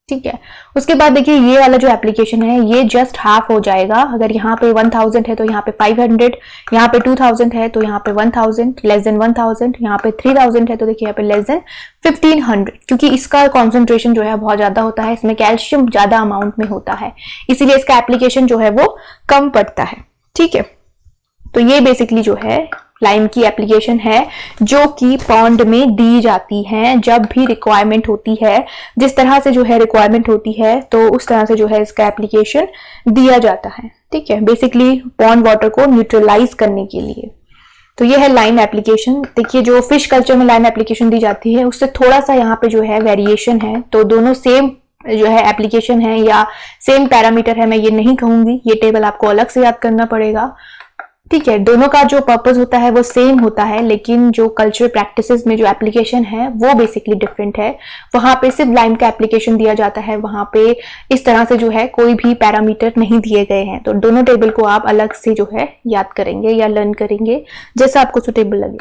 ठीक है। उसके बाद देखिए ये वाला जो एप्लीकेशन है ये जस्ट हाफ हो जाएगा। अगर यहाँ पे 1000 है तो यहाँ पे 500, यहाँ पे 2000 है तो यहाँ पे 1000, लेस देन 1000, यहाँ पे 3000 है तो देखिए यहाँ पे लेस देन 1500, क्योंकि इसका कॉन्सेंट्रेशन जो है बहुत ज्यादा होता है, इसमें कैल्शियम ज्यादा अमाउंट में होता है, इसीलिए इसका एप्लीकेशन जो है वो कम पड़ता है, ठीक है। तो ये बेसिकली जो है लाइम की एप्लीकेशन है जो कि पॉन्ड में दी जाती है जब भी रिक्वायरमेंट होती है। जिस तरह से जो है रिक्वायरमेंट होती है तो उस तरह से जो है इसका एप्लीकेशन दिया जाता है, ठीक है, बेसिकली पॉन्ड वाटर को न्यूट्रलाइज करने के लिए। तो ये है लाइम एप्लीकेशन। देखिए जो फिश कल्चर में लाइम एप्लीकेशन दी जाती है उससे थोड़ा सा यहाँ पे जो है वेरिएशन है, तो दोनों सेम जो है एप्लीकेशन है या सेम पैरामीटर है मैं ये नहीं कहूंगी, ये टेबल आपको अलग से याद करना पड़ेगा, ठीक है। दोनों का जो पर्पस होता है वो सेम होता है, लेकिन जो कल्चरल प्रैक्टिसेस में जो एप्लीकेशन है वो बेसिकली डिफरेंट है। वहां पे सिर्फ लाइम का एप्लीकेशन दिया जाता है, वहां पे इस तरह से जो है कोई भी पैरामीटर नहीं दिए गए हैं। तो दोनों टेबल को आप अलग से जो है याद करेंगे या लर्न करेंगे जैसा आपको सुटेबल लगे।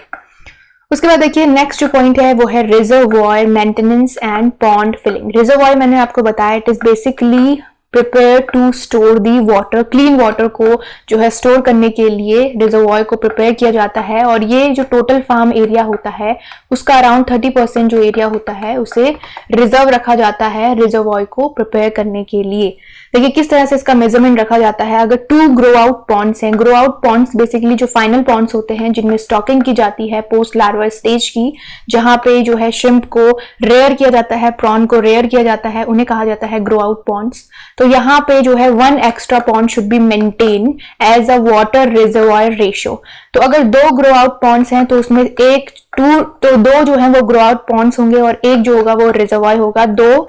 उसके बाद देखिए नेक्स्ट जो पॉइंट है वो है reservoir maintenance and pond filling. Reservoir मैंने आपको बताया it is basically prepare to store the water, clean water को जो है स्टोर करने के लिए रिजर्वॉयर को प्रिपेयर किया जाता है। और ये जो टोटल फार्म एरिया होता है उसका अराउंड 30% जो एरिया होता है उसे रिजर्व रखा जाता है रिजर्वॉयर को प्रिपेयर करने के लिए। देखिए किस तरह से इसका मेजरमेंट रखा जाता है। अगर 2 ग्रो आउट पॉन्ड्स हैं, ग्रो आउट पॉन्ड्स बेसिकली जो फाइनल पॉन्ड्स होते हैं जिनमें स्टॉकिंग की जाती है पोस्ट लार्वा स्टेज की, जहां पे जो है श्रिम्प को रेयर किया जाता है, प्रॉन को रेयर किया जाता है, उन्हें कहा जाता है ग्रो आउट पॉन्ड्स। तो यहाँ पे जो है 1 extra pond should be maintain as a water reservoir ratio. तो अगर 2 ग्रो आउट पॉन्ड्स हैं तो उसमें दो जो है वो ग्रो आउट पॉन्ड्स होंगे और एक जो होगा वो रिजर्वॉयर होगा 2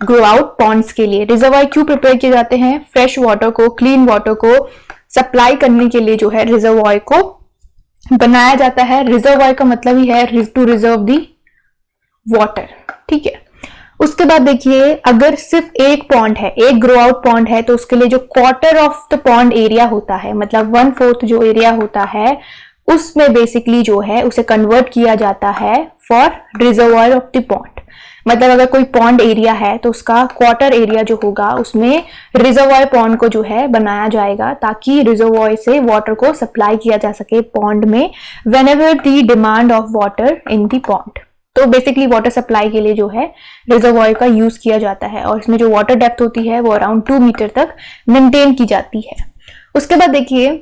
ग्रो आउट पॉन्ड्स के लिए। रिजर्वॉयर क्यों प्रिपेयर किए जाते हैं? फ्रेश वाटर को, क्लीन वाटर को सप्लाई करने के लिए जो है रिजर्वॉयर को बनाया जाता है। रिजर्वॉयर का मतलब ही है टू रिजर्व दी वाटर, ठीक है। उसके बाद देखिए अगर सिर्फ एक पॉन्ड है, एक ग्रो आउट पॉन्ड है, तो उसके लिए जो quarter of the pond area होता है, मतलब 1/4 जो एरिया होता है उसमें बेसिकली जो है उसे कन्वर्ट किया जाता है for reservoir of the pond. मतलब अगर कोई पॉन्ड एरिया है तो उसका क्वार्टर एरिया जो होगा उसमें रिजर्वॉयर पॉन्ड को जो है बनाया जाएगा ताकि रिजर्वॉयर से वाटर को सप्लाई किया जा सके पॉन्ड में whenever the demand of water in the pond. तो बेसिकली वाटर सप्लाई के लिए जो है रिजर्वॉयर का यूज किया जाता है और इसमें जो वाटर डेप्थ होती है वो अराउंड 2 मीटर तक मेंटेन की जाती है। उसके बाद देखिए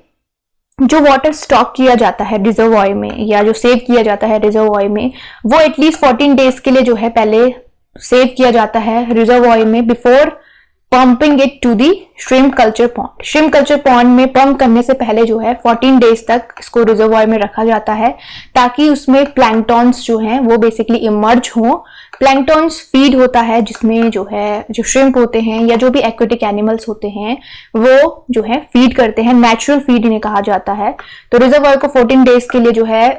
जो वाटर स्टॉक किया जाता है रिजर्वॉयर में या जो सेव किया जाता है रिजर्वॉयर में, वो एटलीस्ट 14 डेज के लिए जो है पहले सेव किया जाता है रिजर्वॉयर में before pumping it to the shrimp culture pond. Shrimp culture pond में पंप करने से पहले जो है 14 डेज तक इसको रिजर्वॉयर में रखा जाता है ताकि उसमें प्लैंकटॉन्स जो हैं वो बेसिकली इमर्ज हो। प्लैंकटॉन्स फीड होता है जिसमें जो है जो श्रिम्प होते हैं या जो भी एक्वेटिक एनिमल्स होते हैं वो जो है फीड करते हैं, नेचुरल फीड इन्हें कहा जाता है। तो रिजर्वॉयर को 14 डेज के लिए जो है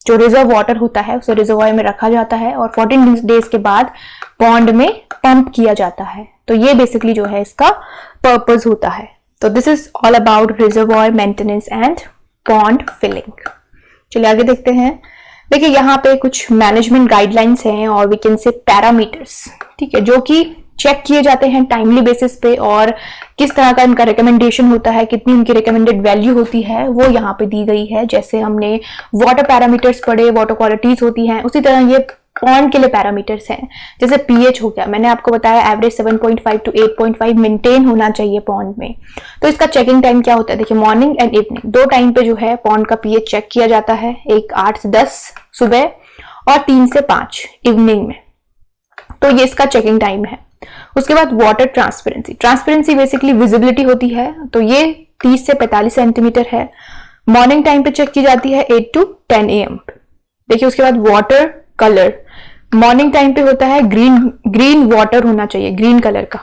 जो रिजर्व वाटर होता है उसे रिजर्वॉयर में रखा जाता है और 14 डेज के बाद पॉन्ड में पंप किया जाता है। तो ये बेसिकली जो है इसका पर्पस होता है। तो this is all about reservoir maintenance and pond filling. चलिए आगे देखते हैं। देखिए यहाँ पे कुछ मैनेजमेंट गाइडलाइंस हैं और वी कैन से पैरामीटर्स, ठीक है, जो कि चेक किए जाते हैं टाइमली बेसिस पे और किस तरह का इनका रिकमेंडेशन होता है, कितनी उनकी रिकमेंडेड वैल्यू होती है वो यहाँ पे दी गई है। जैसे हमने वाटर पैरामीटर्स पढ़े, वाटर क्वालिटीज होती हैं, उसी तरह ये पॉन्ड के लिए पैरामीटर्स हैं। जैसे पीएच हो गया, मैंने आपको बताया एवरेज 7.5 टू 8.5 मेंटेन होना चाहिए पॉन्ड में। तो इसका चेकिंग टाइम क्या होता है, देखिए मॉर्निंग एंड इवनिंग दो टाइम पे जो है पॉन्ड का पीएच चेक किया जाता है, एक 8 से 10 सुबह और 3 से 5 इवनिंग में। तो ये इसका चेकिंग टाइम है। उसके बाद water transparency, transparency basically visibility होती है, तो ये 30 से 45 सेंटीमीटर है। मॉर्निंग टाइम पे चेक की जाती है 8 टू 10 AM। देखिए उसके बाद वाटर कलर, मॉर्निंग टाइम पे होता है ग्रीन वाटर होना चाहिए, ग्रीन कलर का।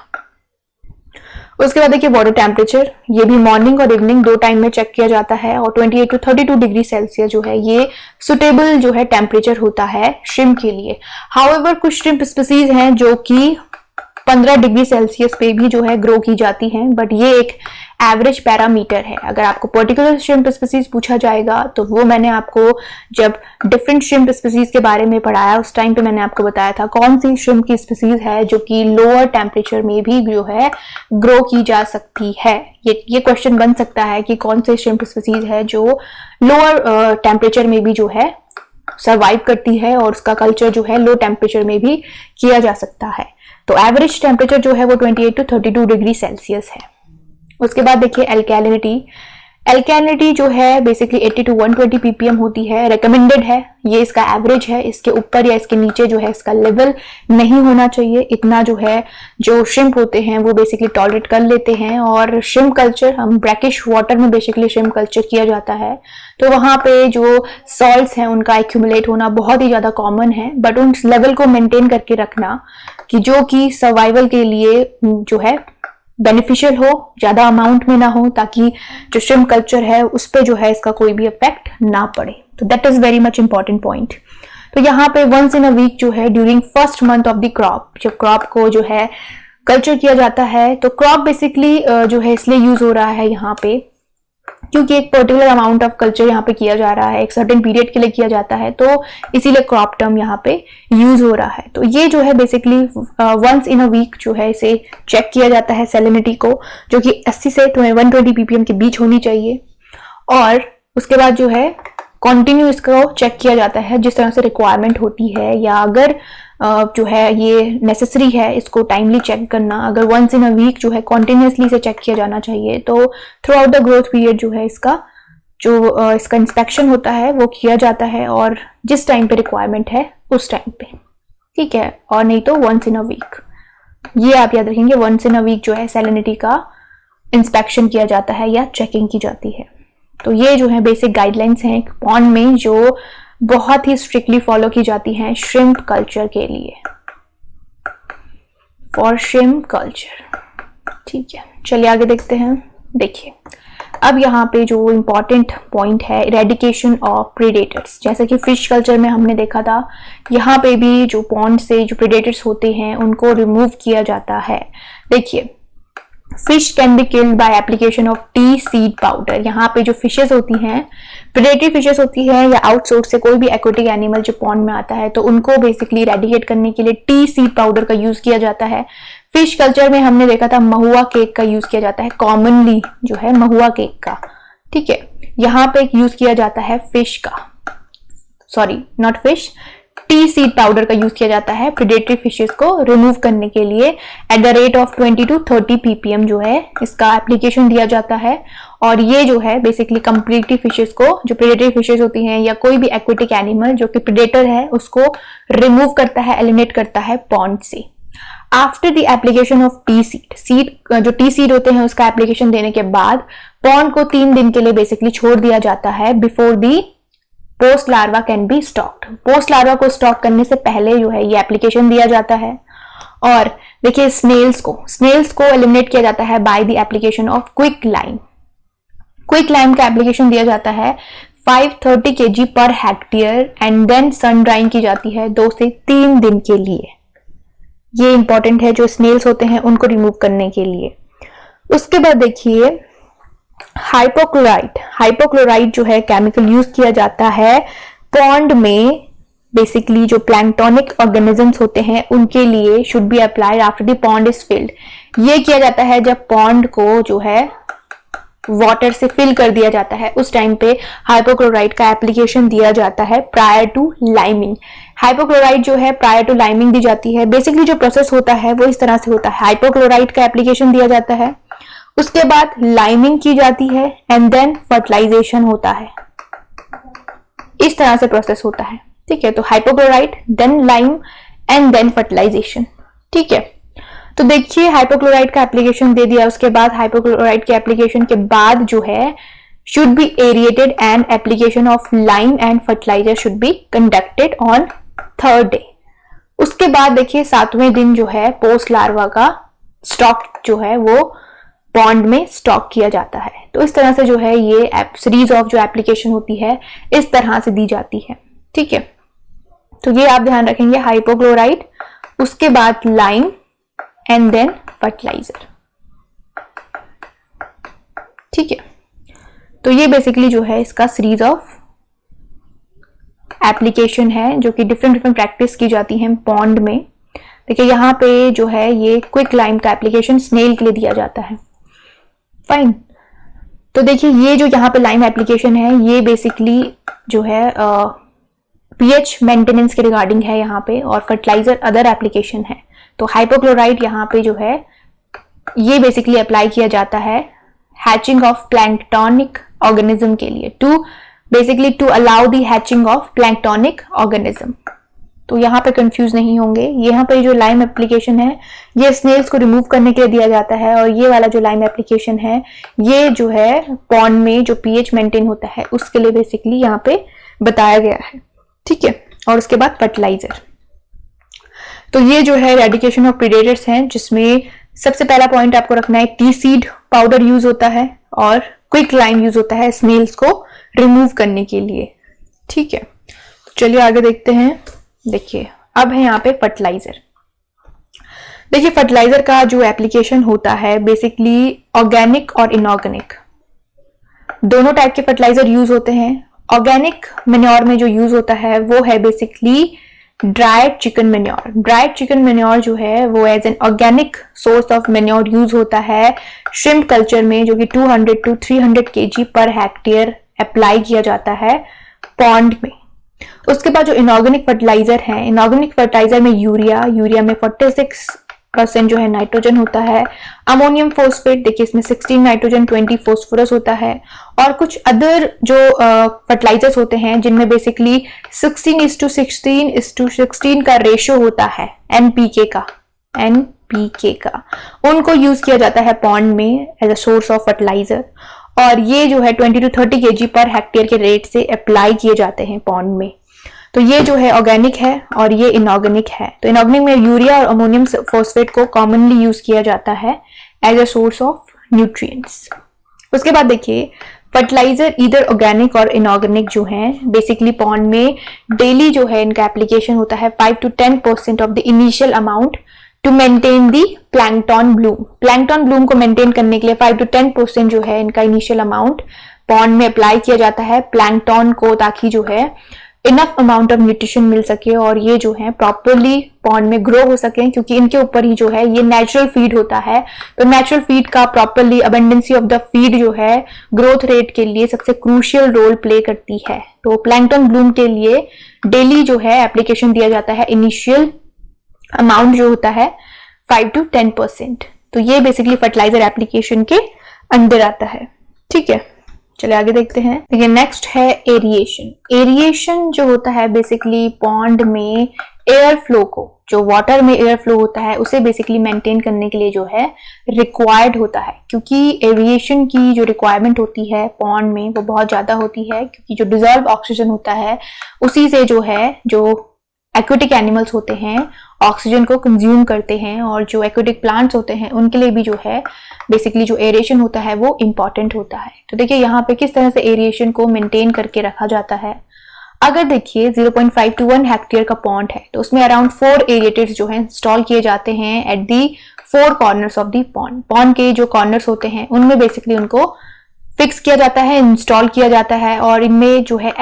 उसके बाद देखिए वाटर टेम्परेचर, ये भी मॉर्निंग और इवनिंग दो टाइम में चेक किया जाता है और 28 टू 32 डिग्री सेल्सियस जो है ये सुटेबल जो है टेम्परेचर होता है श्रिम्प के लिए। हाउएवर कुछ श्रिम्प स्पीसीज हैं जो कि 15 डिग्री सेल्सियस पे भी जो है ग्रो की जाती हैं, बट ये एक एवरेज पैरामीटर है। अगर आपको पर्टिकुलर श्रिम्प स्पीसीज पूछा जाएगा तो वो मैंने आपको जब डिफरेंट श्रिम्प स्पीसीज के बारे में पढ़ाया उस टाइम पे मैंने आपको बताया था कौन सी श्रिम्प की स्पीसीज है जो कि लोअर टेम्परेचर में भी जो है ग्रो की जा सकती है। ये क्वेश्चन बन सकता है कि कौन से श्रिम्प स्पीसीज है जो लोअर टेम्परेचर में भी जो है सर्वाइव करती है और उसका कल्चर जो है लो टेम्परेचर में भी किया जा सकता है। तो एवरेज टेम्परेचर जो है वो 28 टू 32 डिग्री सेल्सियस है। उसके बाद देखिए एल्कैलिनिटी, एल्कैलिनिटी जो है बेसिकली 80 टू 120 ppm होती है, रेकमेंडेड है, ये इसका एवरेज है, इसके ऊपर या इसके नीचे जो है इसका लेवल नहीं होना चाहिए। इतना जो है जो श्रिम्प होते हैं वो बेसिकली टॉलरेट कर लेते हैं। और श्रिम्प कल्चर हम ब्रैकिश वाटर में बेसिकली श्रिम्प कल्चर किया जाता है, तो वहां पे जो सॉल्ट्स हैं उनका एक्यूमुलेट होना बहुत ही ज्यादा कॉमन है, बट उन लेवल को मेंटेन करके रखना कि जो कि सर्वाइवल के लिए जो है बेनिफिशियल हो, ज्यादा अमाउंट में ना हो, ताकि जो श्रिम्प कल्चर है उस पर जो है इसका कोई भी इफेक्ट ना पड़े। तो that is very much important point. तो यहाँ पे वंस इन अ वीक जो है during first month of the crop, जब क्रॉप को जो है कल्चर किया जाता है, तो क्रॉप बेसिकली जो है इसलिए यूज हो रहा है यहाँ पे क्योंकि एक पर्टिकुलर अमाउंट ऑफ कल्चर यहाँ पे किया जा रहा है, एक सर्टेन पीरियड के लिए किया जाता है, तो इसीलिए क्रॉप टर्म यहाँ पे यूज हो रहा है। तो ये जो है basically once in a week जो है इसे चेक किया जाता है सैलिनिटी को, जो कि 80 से 120 ppm के बीच होनी चाहिए। और उसके बाद जो है कंटिन्यू इसको चेक किया जाता है जिस तरह से रिक्वायरमेंट होती है, या अगर जो है ये नेसेसरी है इसको टाइमली चेक करना, अगर वंस इन अ वीक जो है कॉन्टिन्यूसली से चेक किया जाना चाहिए। तो through out the growth period जो है इसका इसका इंस्पेक्शन होता है वो किया जाता है, और जिस टाइम पे रिक्वायरमेंट है उस टाइम पे, ठीक है, और नहीं तो वंस इन अ वीक। ये आप याद रखेंगे, वंस इन अ वीक जो है सैलिनिटी का इंस्पेक्शन किया जाता है या चेकिंग की जाती है। तो ये जो है बेसिक गाइडलाइंस हैं पॉन्ड में जो बहुत ही स्ट्रिक्टली फॉलो की जाती हैं श्रिम्प कल्चर के लिए, फॉर श्रिम्प कल्चर, ठीक है। चलिए आगे देखते हैं। देखिए अब यहाँ पे जो इम्पॉर्टेंट पॉइंट है इरेडिकेशन ऑफ प्रेडेटर्स, जैसे कि फिश कल्चर में हमने देखा था, यहाँ पे भी जो पॉन्ड से जो प्रेडेटर्स होते हैं उनको रिमूव किया जाता है। देखिए fish can be killed by application of T seed powder. यहाँ पे जो फिशेस होती हैं, प्रेडेटरी फिशेस होती है या आउटसोर्स से कोई भी एक्वेटिक एनिमल जो पॉन्ड में आता है, तो उनको बेसिकली इरेडिकेट करने के लिए टी सीड पाउडर का यूज किया जाता है। फिश कल्चर में हमने देखा था महुआ केक का यूज किया जाता है, कॉमनली जो है महुआ केक का, ठीक है। यहाँ पे यूज किया जाता है फिश का, sorry not fish, T seed powder का यूज किया जाता है प्रेडेटरी फिशेस को रिमूव करने के लिए at the rate of 20 to 30 ppm जो है इसका एप्लीकेशन दिया जाता है। और ये जो है बेसिकली कंप्लीटली फिशेस को, जो प्रेडेटरी फिशेस होती हैं या कोई भी एक्वेटिक एनिमल जो कि प्रेडेटर है, उसको रिमूव करता है, एलिमिनेट करता है पॉन्ड से। After the application of T seed, जो टी सीड होते हैं उसका एप्लीकेशन देने के बाद पॉन्ड को 3 दिन के लिए बेसिकली छोड़ दिया जाता है before the post larva can be stocked. Post larva को स्टॉक करने से पहले जो है ये एप्लीकेशन दिया जाता है। और देखिए स्नेल्स को एलिमिनेट किया जाता है by the application of quick lime. Quick lime का एप्लीकेशन दिया जाता है 530 kg पर hectare and then sun drying की जाती है 2 से 3 दिन के लिए। ये इंपॉर्टेंट है, जो स्नेल्स होते हैं उनको रिमूव करने के लिए। उसके बाद देखिए हाइपोक्लोराइड जो है केमिकल यूज किया जाता है पॉन्ड में। बेसिकली जो प्लैंक्टोनिक ऑर्गेनिजम्स होते हैं उनके लिए should be applied after the pond is filled. ये किया जाता है जब पॉन्ड को जो है वाटर से फिल कर दिया जाता है, उस टाइम पे हाइपोक्लोराइड का एप्लीकेशन दिया जाता है प्रायर टू लाइमिंग। हाइपोक्लोराइड जो है प्रायर टू लाइमिंग दी जाती है। बेसिकली जो प्रोसेस होता है वो इस तरह से होता है, हाइपोक्लोराइड का एप्लीकेशन दिया जाता है, उसके बाद लाइमिंग की जाती है एंड देन फर्टिलाइजेशन होता है। इस तरह से प्रोसेस होता है, ठीक है। तो hypochloride, then lime and then fertilization, ठीक है। तो देखिए हाइपोक्लोराइड का एप्लीकेशन दे दिया, उसके बाद हाइपोक्लोराइड के एप्लीकेशन के बाद जो है should be aerated and application of lime and fertilizer should be conducted on 3rd day। उसके बाद देखिए 7वें दिन जो है पोस्ट लार्वा का स्टॉक जो है वो पॉन्ड में स्टॉक किया जाता है। तो इस तरह से जो है ये सीरीज ऑफ जो एप्लीकेशन होती है इस तरह से दी जाती है, ठीक है। तो ये आप ध्यान रखेंगे, हाइपोक्लोराइड, उसके बाद लाइम एंड देन फर्टिलाइजर, ठीक है। तो ये बेसिकली जो है इसका सीरीज ऑफ एप्लीकेशन है जो कि डिफरेंट प्रैक्टिस की जाती है पॉन्ड में। देखिए यहाँ पे जो है ये क्विक लाइम का एप्लीकेशन स्नेल के लिए दिया जाता है, फाइन। तो देखिए ये जो यहाँ पे लाइम एप्लीकेशन है ये बेसिकली जो है पीएच मेंटेनेंस के रिगार्डिंग है यहाँ पे, और फर्टिलाइजर अदर एप्लीकेशन है। तो हाइपोक्लोराइड यहाँ पे जो है ये बेसिकली अप्लाई किया जाता है हैचिंग ऑफ प्लैंक्टोनिक ऑर्गेनिज्म के लिए, to allow the hatching of planktonic organism. तो यहाँ पे कंफ्यूज नहीं होंगे, यहाँ पे जो लाइम एप्लीकेशन है ये स्नेल्स को रिमूव करने के लिए दिया जाता है, और ये वाला जो लाइम एप्लीकेशन है ये जो है पॉन्ड में जो पीएच मेंटेन होता है उसके लिए बेसिकली यहाँ पे बताया गया है, ठीक है। और उसके बाद फर्टिलाइजर। तो ये जो है एरेडिकेशन ऑफ प्रेडेटर्स हैं, जिसमें सबसे पहला पॉइंट आपको रखना है टी सीड पाउडर यूज होता है और क्विक लाइम यूज होता है स्नेल्स को रिमूव करने के लिए, ठीक है। तो चलिए आगे देखते हैं। देखिए अब है यहाँ पे फर्टिलाइजर। देखिए फर्टिलाइजर का जो एप्लीकेशन होता है बेसिकली ऑर्गेनिक और इनऑर्गेनिक दोनों टाइप के फर्टिलाइजर यूज होते हैं। ऑर्गेनिक मेन्योर में जो यूज होता है वो है basically dried chicken manure. Dried chicken manure जो है वो as an organic source of manure use होता है श्रिम्प कल्चर में, जो कि 200 to 300 kg पर हेक्टेयर अप्लाई किया जाता है पॉन्ड में। उसके बाद जो इनऑर्गेनिक फर्टिलाइजर है, इनऑर्गेनिक फर्टिलाइजर में यूरिया में 46% जो है नाइट्रोजन होता है। अमोनियम फोस्फेट, देखिए इसमें 16 नाइट्रोजन 20 फोस्फोरस होता है। और कुछ अदर जो फर्टिलाइजर्स होते हैं जिनमें बेसिकली 16:16:16 का रेशियो होता है एनपीके का, उनको यूज किया जाता है पॉन्ड में as a source of fertilizer. और ये जो है 20 to 30 kg पर हेक्टेयर के रेट से अप्लाई किए जाते हैं पॉन्ड में। तो ये जो है ऑर्गेनिक है और ये इनऑर्गेनिक है। तो इनऑर्गेनिक में यूरिया और अमोनियम फोस्फेट को कॉमनली यूज किया जाता है as a source of nutrients. उसके बाद देखिए फर्टिलाइजर इधर ऑर्गेनिक और इनऑर्गेनिक जो हैं बेसिकली पॉन्ड में डेली जो है इनका एप्लीकेशन होता है 5 to 10% of the initial amount to maintain the plankton bloom. Plankton bloom को मेंटेन करने के लिए 5 to 10% जो है इनका इनिशियल अमाउंट पॉन्ड में अप्लाई किया जाता है प्लैंक्टन को, ताकि जो है इनफ अमाउंट ऑफ न्यूट्रिशन मिल सके और ये जो है प्रॉपरली पॉन्ड में ग्रो हो सके, क्योंकि इनके ऊपर ही जो है ये नेचुरल फीड होता है। तो नेचुरल फीड का प्रॉपरली अबंडेंसी ऑफ द फीड जो है ग्रोथ रेट के लिए सबसे क्रूशियल रोल प्ले करती है। तो प्लैंकटन ब्लूम के लिए डेली जो है एप्लीकेशन दिया जाता है, इनिशियल अमाउंट जो होता है 5 to 10%। तो ये बेसिकली फर्टिलाइजर एप्लीकेशन के अंदर आता है। ठीक है, चलिए आगे देखते हैं। देखिए नेक्स्ट है एरिएशन। एरिएशन जो होता है बेसिकली पॉन्ड में एयर फ्लो को, जो वाटर में एयर फ्लो होता है उसे बेसिकली मेंटेन करने के लिए जो है रिक्वायर्ड होता है, क्योंकि एरिएशन की जो रिक्वायरमेंट होती है पॉन्ड में वो बहुत ज्यादा होती है, क्योंकि जो डिजॉल्व ऑक्सीजन होता है उसी से जो है जो एक्वेटिक एनिमल्स होते हैं ऑक्सीजन को कंज्यूम करते हैं, और जो एक्वेटिक प्लांट्स होते हैं उनके लिए भी जो है बेसिकली जो एरिएशन होता है वो इंपॉर्टेंट होता है। तो देखिए यहाँ पे किस तरह से एरिएशन को मेंटेन करके रखा जाता है। अगर देखिए 0.5 to 1 हेक्टेयर का पॉन्ड है तो उसमें अराउंड 4 एरिएटर्स जो है इंस्टॉल किए जाते हैं at the 4 corners of the pond. Pond के जो कॉर्नर्स होते हैं उनमें बेसिकली उनको फिक्स किया जाता है, इंस्टॉल किया जाता है, और इनमें जो है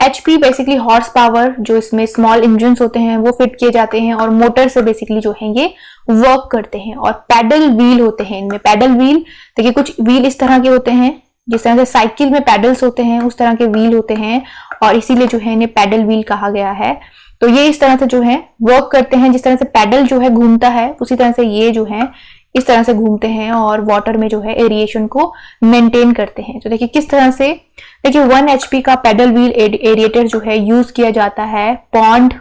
एचपी बेसिकली हॉर्स पावर, जो इसमें स्मॉल इंजन होते हैं वो फिट किए जाते हैं और मोटर से बेसिकली जो है ये वर्क करते हैं। और पैडल व्हील होते हैं इनमें। पैडल व्हील देखिए कुछ व्हील इस तरह के होते हैं, जिस तरह से साइकिल में पैडल्स होते हैं उस तरह के व्हील होते हैं, और इसीलिए जो है इन्हें पैडल व्हील कहा गया है। तो ये इस तरह से जो है वर्क करते हैं, जिस तरह से पैडल जो है घूमता है उसी तरह से ये जो है इस तरह से घूमते हैं और वाटर में जो है एरिएशन को मेंटेन करते हैं। तो देखिए किस तरह से, देखिए 1 HP का पैडल व्हील एरिएटर जो है यूज किया जाता है pond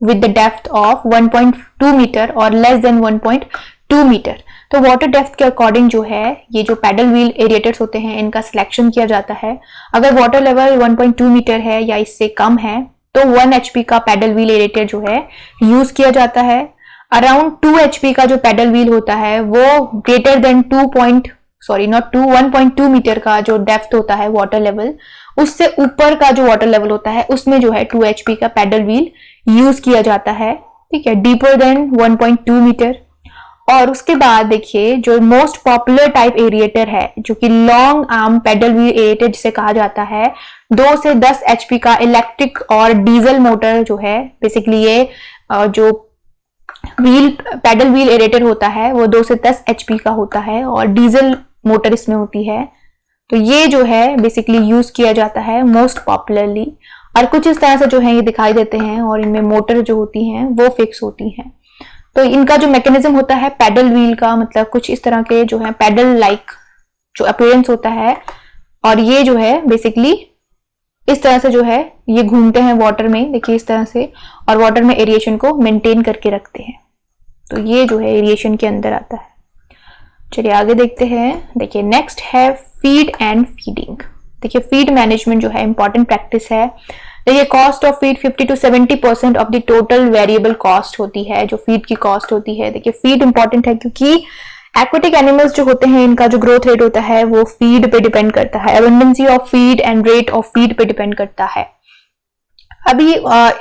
with the depth of 1.2 meter और लेस देन 1.2 मीटर। तो वाटर डेप्थ के अकॉर्डिंग जो है ये जो पैडल व्हील एरिएटर्स होते हैं इनका सिलेक्शन किया जाता है। अगर वाटर लेवल 1.2 मीटर है या इससे कम है तो 1 HP का पैडल व्हील एरिएटर जो है यूज किया जाता है। अराउंड 2 HP का जो पैडल व्हील होता है वो ग्रेटर देन 1.2 मीटर का जो डेप्थ होता है वाटर लेवल, उससे ऊपर का जो वाटर लेवल होता है उसमें जो है 2 HP का पैडल व्हील यूज किया जाता है। ठीक है, डीपर देन 1.2 मीटर। और उसके बाद देखिए जो मोस्ट पॉपुलर टाइप एरिएटर है जो कि लॉन्ग आर्म पैडल व्हील एरिएटर जिसे कहा जाता है, 2 से 10 HP का इलेक्ट्रिक और डीजल मोटर जो है बेसिकली ये जो पैडल व्हील एरेटर होता है वो 2 से 10 HP का होता है और डीजल मोटर इसमें होती है। तो ये जो है बेसिकली यूज किया जाता है मोस्ट पॉपुलरली, और कुछ इस तरह से जो है ये दिखाई देते हैं और इनमें मोटर जो होती हैं वो फिक्स होती हैं। तो इनका जो मैकेनिज्म होता है पैडल व्हील का, मतलब कुछ इस तरह के जो है पैडल लाइक जो अपीयरेंस होता है, और ये जो है बेसिकली इस तरह से जो है ये घूमते हैं वाटर में, देखिए इस तरह से, और वाटर में एरिएशन को मेंटेन करके रखते हैं। तो ये जो है एरिएशन के अंदर आता है। चलिए आगे देखते हैं। देखिए नेक्स्ट है फीड एंड फीडिंग। देखिए फीड मैनेजमेंट जो है इंपॉर्टेंट प्रैक्टिस है। देखिए cost of feed 50 to 70% of the total variable cost होती है, जो फीड की कॉस्ट होती है। देखिए फीड इंपॉर्टेंट है क्योंकि एक्वेटिक एनिमल्स जो होते हैं इनका जो ग्रोथ रेट होता है वो फीड पे डिपेंड करता है। Abundancy of feed and rate of feed पे डिपेंड करता है। अभी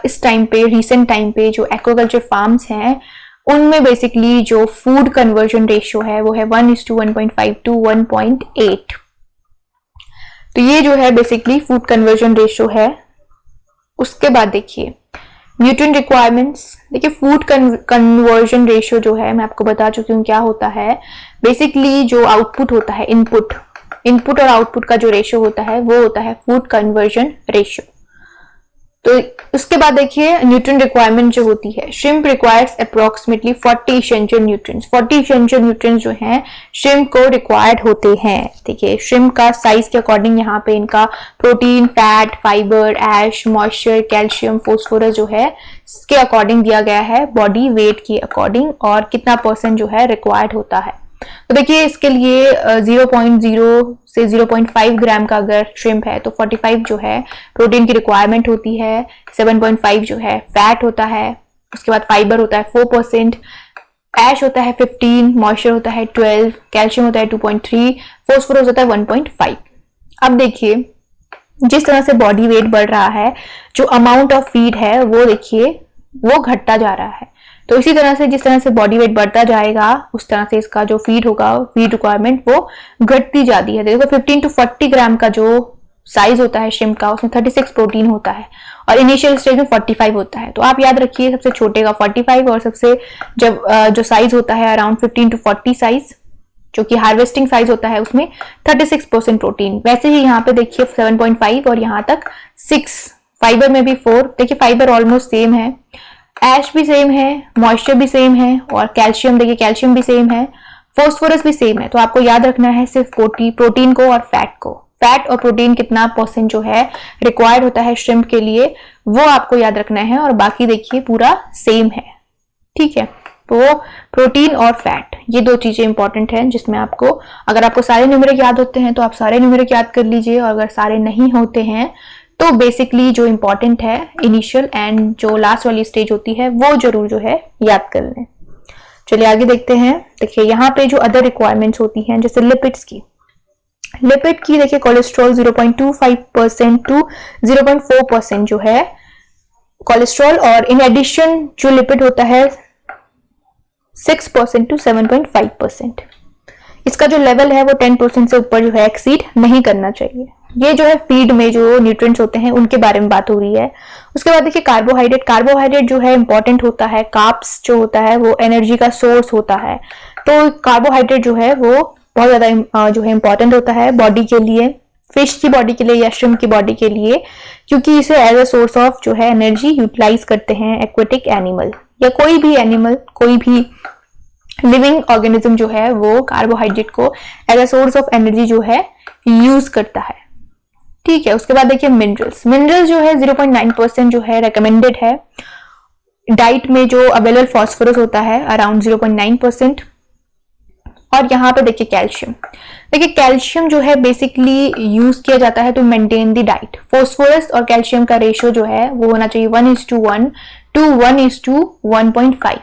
इस टाइम पे, रिसेंट टाइम पे जो एक्वाकल्चर फार्म्स हैं उनमें बेसिकली जो फूड कन्वर्जन रेशियो है वो है 1:1.5 to 1.8। तो ये जो है बेसिकली फूड कन्वर्जन रेशियो है। उसके बाद देखिए न्यूट्रिएंट रिक्वायरमेंट्स। देखिए फूड कन्वर्जन रेशियो जो है मैं आपको बता चुकी हूँ क्या होता है। बेसिकली जो आउटपुट होता है, इनपुट और आउटपुट का जो रेशियो होता है वो होता है फूड कन्वर्जन रेशियो। तो उसके बाद देखिए न्यूट्रिएंट रिक्वायरमेंट जो होती है, shrimp requires approximately 40 essential nutrients. 40 essential nutrients जो हैं श्रिम्प को रिक्वायर्ड होते हैं। देखिए श्रिम्प का साइज के अकॉर्डिंग यहाँ पे इनका प्रोटीन, फैट, फाइबर, ऐश, मॉइस्चर, कैल्शियम, फोस्फोरस जो है इसके अकॉर्डिंग दिया गया है, बॉडी वेट के अकॉर्डिंग, और कितना % जो है रिक्वायर्ड होता है। तो देखिए इसके लिए 0.0 से 0.5 ग्राम का अगर श्रिम्प है तो 45 जो है प्रोटीन की रिक्वायरमेंट होती है, 7.5 जो है फैट होता है, उसके बाद फाइबर होता है 4%, ऐश होता है 15, मॉइस्चर होता है 12, कैल्शियम होता है 2.3, फोस्फोरस होता है 1.5। अब देखिए जिस तरह से बॉडी वेट बढ़ रहा है, जो अमाउंट ऑफ फीड है वो देखिए वो घटता जा रहा है। तो इसी तरह से जिस तरह से बॉडी वेट बढ़ता जाएगा उस तरह से इसका जो फीड होगा, फीड रिक्वायरमेंट वो घटती जाती है। देखो 15 to 40 ग्राम का जो साइज होता है श्रिम्प का उसमें 36 प्रोटीन होता है, और इनिशियल स्टेज में 45 होता है। तो आप याद रखिए सबसे छोटे का 45 और सबसे जब जो साइज होता है अराउंड 15 to 40 साइज, जो कि हार्वेस्टिंग साइज होता है, उसमें 36% प्रोटीन। वैसे ही यहाँ पे देखिए 7.5 और यहाँ तक 6, फाइबर में भी 4। देखिए फाइबर ऑलमोस्ट सेम है, ऐश भी सेम है, मॉइस्चर भी सेम है, और कैल्शियम देखिए कैल्शियम भी सेम है, फॉस्फोरस भी सेम है। तो आपको याद रखना है सिर्फ प्रोटीन को और फैट को। फैट और प्रोटीन कितना % जो है रिक्वायर्ड होता है श्रिम्प के लिए, वो आपको याद रखना है, और बाकी देखिए पूरा सेम है, ठीक है। तो प्रोटीन और फैट ये दो चीजें इंपॉर्टेंट हैं, जिसमें आपको, अगर आपको सारे न्यूमेरिक याद होते हैं तो आप सारे न्यूमेरिक याद कर लीजिए, और अगर सारे नहीं होते हैं तो बेसिकली जो इंपॉर्टेंट है इनिशियल एंड जो लास्ट वाली स्टेज होती है वो जरूर जो है याद कर लें। चलिए आगे देखते हैं। देखिए यहाँ पे जो अदर रिक्वायरमेंट्स होती हैं, जैसे लिपिड्स की, लिपिड की देखिए कोलेस्ट्रॉल 0.25% टू 0.4% जो है कोलेस्ट्रॉल, और इन एडिशन जो लिपिड होता है 6% टू 7.5%। इसका जो लेवल है वो 10% से ऊपर जो है एक्सीड नहीं करना चाहिए। ये जो है फीड में जो न्यूट्रिएंट्स होते हैं उनके बारे में बात हो रही है। उसके बाद देखिए कार्बोहाइड्रेट, कार्बोहाइड्रेट जो है इंपॉर्टेंट होता है। कार्ब्स जो होता है वो एनर्जी का सोर्स होता है, तो कार्बोहाइड्रेट जो है वो बहुत ज्यादा जो है इंपॉर्टेंट होता है बॉडी के लिए, फिश की बॉडी के लिए या श्रिम्प की बॉडी के लिए, क्योंकि इसे एज अ सोर्स ऑफ जो है एनर्जी यूटिलाइज करते हैं एक्वेटिक एनिमल, या कोई भी एनिमल, कोई भी लिविंग ऑर्गेनिज्म जो है वो कार्बोहाइड्रेट को as a source of energy जो है यूज करता है, ठीक है। उसके बाद देखिए मिनरल्स, मिनरल्स जो है 0.9% जो है रेकमेंडेड है डाइट में। जो अवेलेबल फॉस्फोरस होता है अराउंड 0.9%। और यहाँ पे देखिए कैल्शियम, देखिए कैल्शियम जो है बेसिकली यूज किया जाता है to maintain the diet. Phosphorus और कैल्शियम का रेशियो जो है वो होना चाहिए 1:1 टू 1:1.5,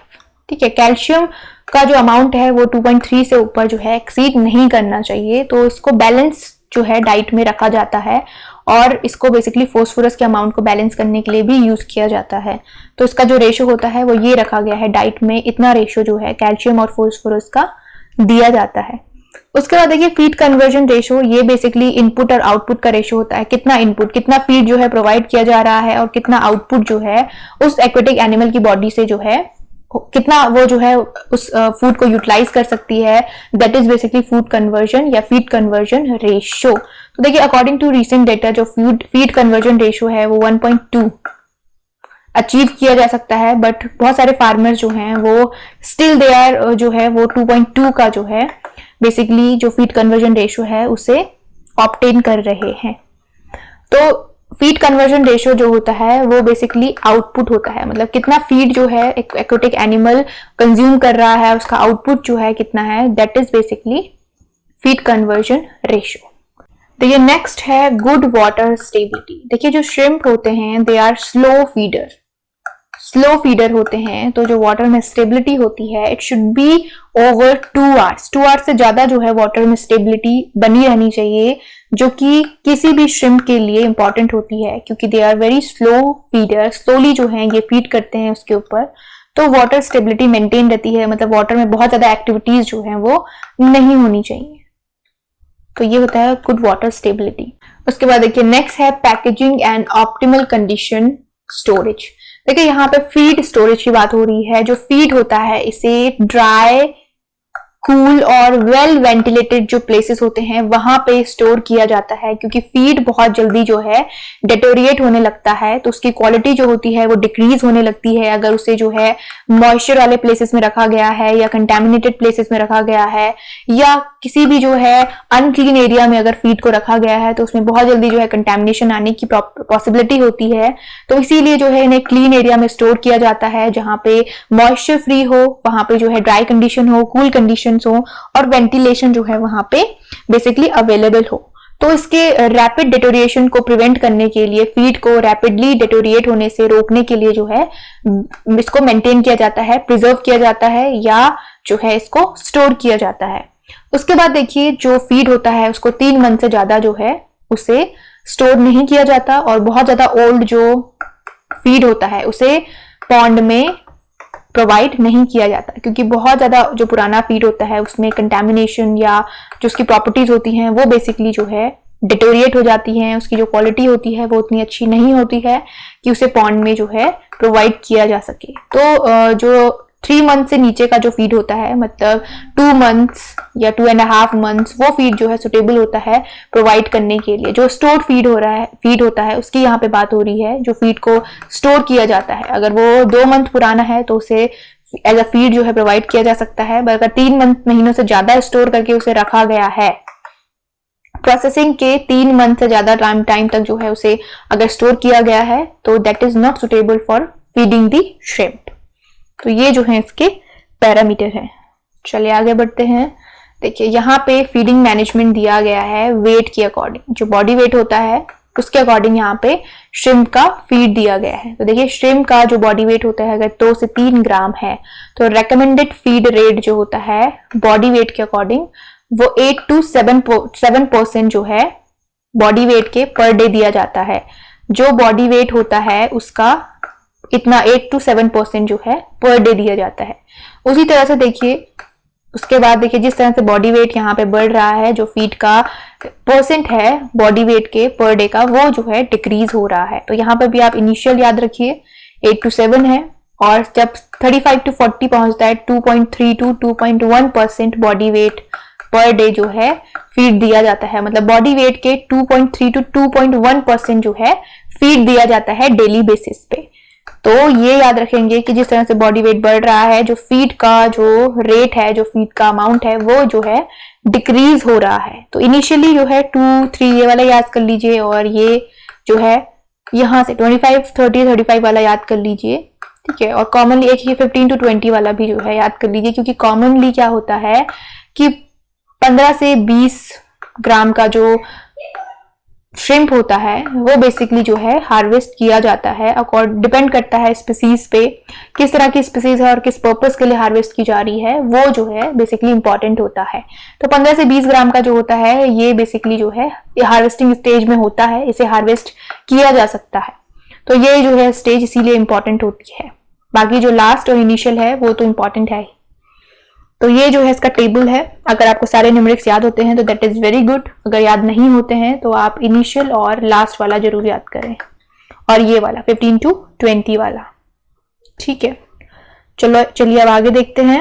ठीक है। कैल्शियम का जो अमाउंट है वो 2.3 से ऊपर जो है एक्सीड नहीं करना चाहिए, तो इसको बैलेंस जो है डाइट में रखा जाता है, और इसको बेसिकली फॉस्फोरस के अमाउंट को बैलेंस करने के लिए भी यूज किया जाता है। तो इसका जो रेशियो होता है वो ये रखा गया है डाइट में, इतना रेशियो जो है कैल्शियम और फॉस्फोरस का दिया जाता है। उसके बाद देखिए फीड कन्वर्जन रेशियो, ये बेसिकली इनपुट और आउटपुट का रेशियो होता है। कितना इनपुट, कितना फीड जो है प्रोवाइड किया जा रहा है, और कितना आउटपुट जो है उस एक्वेटिक एनिमल की बॉडी से जो है कितना वो जो है उस फूड को यूटिलाइज कर सकती है, that is basically food conversion या फीड कन्वर्जन रेशियो। तो देखिए अकॉर्डिंग टू रीसेंट डेटा जो फीड कन्वर्जन रेशियो है वो 1.2 अचीव किया जा सकता है, बट बहुत सारे फार्मर्स जो हैं वो स्टिल दे आर जो है वो 2.2 का जो है बेसिकली जो फीड कन्वर्जन रेशियो है उसे ऑब्टेन कर रहे हैं। तो फीड कन्वर्जन रेशियो जो होता है वो बेसिकली आउटपुट होता है, मतलब कितना फीड जो है एक्वेटिक एनिमल कंज्यूम कर रहा है, उसका आउटपुट जो है कितना है, that is basically feed conversion ratio. देखिए नेक्स्ट है गुड वाटर स्टेबिलिटी। देखिए जो श्रिम्प होते हैं दे आर स्लो फीडर होते हैं, तो जो वाटर में स्टेबिलिटी होती है it should be over 2 hours. 2 hours से ज्यादा जो है वाटर में स्टेबिलिटी बनी रहनी चाहिए, जो कि किसी भी श्रिम्प के लिए इंपॉर्टेंट होती है, क्योंकि they are very slow feeder, slowly जो है ये फीड करते हैं उसके ऊपर, तो वाटर स्टेबिलिटी मेंटेन रहती है, मतलब वाटर में बहुत ज्यादा एक्टिविटीज जो है वो नहीं होनी चाहिए। तो ये होता है गुड वाटर स्टेबिलिटी। उसके बाद देखिए नेक्स्ट है packaging and optimal condition storage. देखिए यहाँ पे फीड स्टोरेज की बात हो रही है। जो फीड होता है इसे ड्राई, कूल और वेल वेंटिलेटेड जो प्लेसेस होते हैं वहां पे स्टोर किया जाता है, क्योंकि फीड बहुत जल्दी जो है डेटोरिएट होने लगता है, तो उसकी क्वालिटी जो होती है वो डिक्रीज होने लगती है अगर उसे जो है मॉइस्चर वाले प्लेसेस में रखा गया है, या कंटेमिनेटेड प्लेसेस में रखा गया है, या किसी भी जो है अनक्लीन एरिया में अगर फीड को रखा गया है तो उसमें बहुत जल्दी जो है कंटेमिनेशन आने की पॉसिबिलिटी होती है। तो इसीलिए जो है इन्हें क्लीन एरिया में स्टोर किया जाता है, जहां पे मॉइस्चर फ्री हो, वहां पे जो है ड्राई कंडीशन हो, कूल कंडीशन हो, और वेंटिलेशन जो है वहां पे बेसिकली अवेलेबल हो। तो इसके रैपिड डेटोरिएशन को प्रिवेंट करने के लिए, फीड को रैपिडली डेटोरिएट होने से रोकने के लिए जो है इसको मेंटेन किया जाता है, प्रिजर्व किया जाता है, या जो है इसको स्टोर किया जाता है। उसके बाद देखिए जो फीड होता है उसको 3 मंथ से ज्यादा जो है उसे स्टोर नहीं किया जाता, और बहुत ज्यादा ओल्ड जो फीड होता है उसे पॉन्ड में प्रोवाइड नहीं किया जाता, क्योंकि बहुत ज्यादा जो पुराना फीड होता है उसमें कंटेमिनेशन या जो उसकी प्रॉपर्टीज होती हैं वो बेसिकली जो है डिटोरिएट हो जाती हैं, उसकी जो क्वालिटी होती है वो उतनी अच्छी नहीं होती है कि उसे पॉन्ड में जो है प्रोवाइड किया जा सके। तो जो 3 मंथ से नीचे का जो फीड होता है, मतलब 2 मंथ्स या 2.5 मंथ्स, वो फीड जो है सुटेबल होता है प्रोवाइड करने के लिए। जो स्टोर फीड होता है उसकी यहाँ पे बात हो रही है, जो फीड को स्टोर किया जाता है। अगर वो 2 मंथ पुराना है तो उसे एज अ फीड जो है प्रोवाइड किया जा सकता है, अगर 3 महीनों से ज्यादा स्टोर करके उसे रखा गया है, प्रोसेसिंग के 3 मंथ से ज्यादा टाइम तक जो है उसे अगर स्टोर किया गया है, तो that is not suitable for feeding the shrimp. तो ये जो है इसके पैरामीटर हैं। चलिए आगे बढ़ते हैं। देखिए यहाँ पे फीडिंग मैनेजमेंट दिया गया है वेट के अकॉर्डिंग, जो बॉडी वेट होता है उसके अकॉर्डिंग यहाँ पे श्रिम्प का फीड दिया गया है। तो देखिए श्रिम्प का जो बॉडी वेट होता है अगर 2 से 3 ग्राम है, तो रेकमेंडेड फीड रेट जो होता है बॉडी वेट के अकॉर्डिंग वो 8 to 7% जो है बॉडी वेट के पर डे दिया जाता है। जो बॉडी वेट होता है उसका इतना 8 to 7% जो है पर डे दिया जाता है। उसी तरह से देखिए उसके बाद देखिए जिस तरह से बॉडी वेट यहाँ पे बढ़ रहा है, जो फीड का परसेंट है बॉडी वेट के पर डे का वो जो है डिक्रीज हो रहा है। तो यहाँ पे भी आप इनिशियल याद रखिए 8 to 7 है, और जब 35 to 40 पहुंचता है 2.3 to 2.1% body weight per day जो है फीड दिया जाता है। मतलब बॉडी वेट के 2.3 to 2.1% जो है फीड दिया जाता है डेली बेसिस पे। तो ये याद रखेंगे कि जिस तरह से बॉडी वेट बढ़ रहा है, जो फीड का जो रेट है, जो फीड का अमाउंट है वो जो है डिक्रीज हो रहा है। तो इनिशियली जो है 2, 3 ये वाला याद कर लीजिए, और ये जो है यहाँ से 25, 30, 35 वाला याद कर लीजिए, ठीक है। और कॉमनली एक ही 15 to 20 वाला भी जो है याद कर लीजिए, क्योंकि कॉमनली क्या होता है कि 15 से 20 ग्राम का जो श्रिम्प होता है वो बेसिकली जो है हार्वेस्ट किया जाता है। डिपेंड करता है स्पीसीज पे, किस तरह की स्पीसीज है और किस पर्पस के लिए हार्वेस्ट की जा रही है, वो जो है बेसिकली इंपॉर्टेंट होता है। तो 15 से 20 ग्राम का जो होता है ये बेसिकली जो है हार्वेस्टिंग स्टेज में होता है, इसे हार्वेस्ट किया जा सकता है। तो ये जो है स्टेज इसीलिए इंपॉर्टेंट होती है। बाकी जो लास्ट और इनिशियल है वो तो इंपॉर्टेंट है। तो ये जो है इसका टेबल है। अगर आपको सारे न्यूमेरिक्स याद होते हैं तो दैट इज वेरी गुड, अगर याद नहीं होते हैं तो आप इनिशियल और लास्ट वाला जरूर याद करें, और ये वाला 15 to 20 वाला, ठीक है। चलिए अब आगे देखते हैं।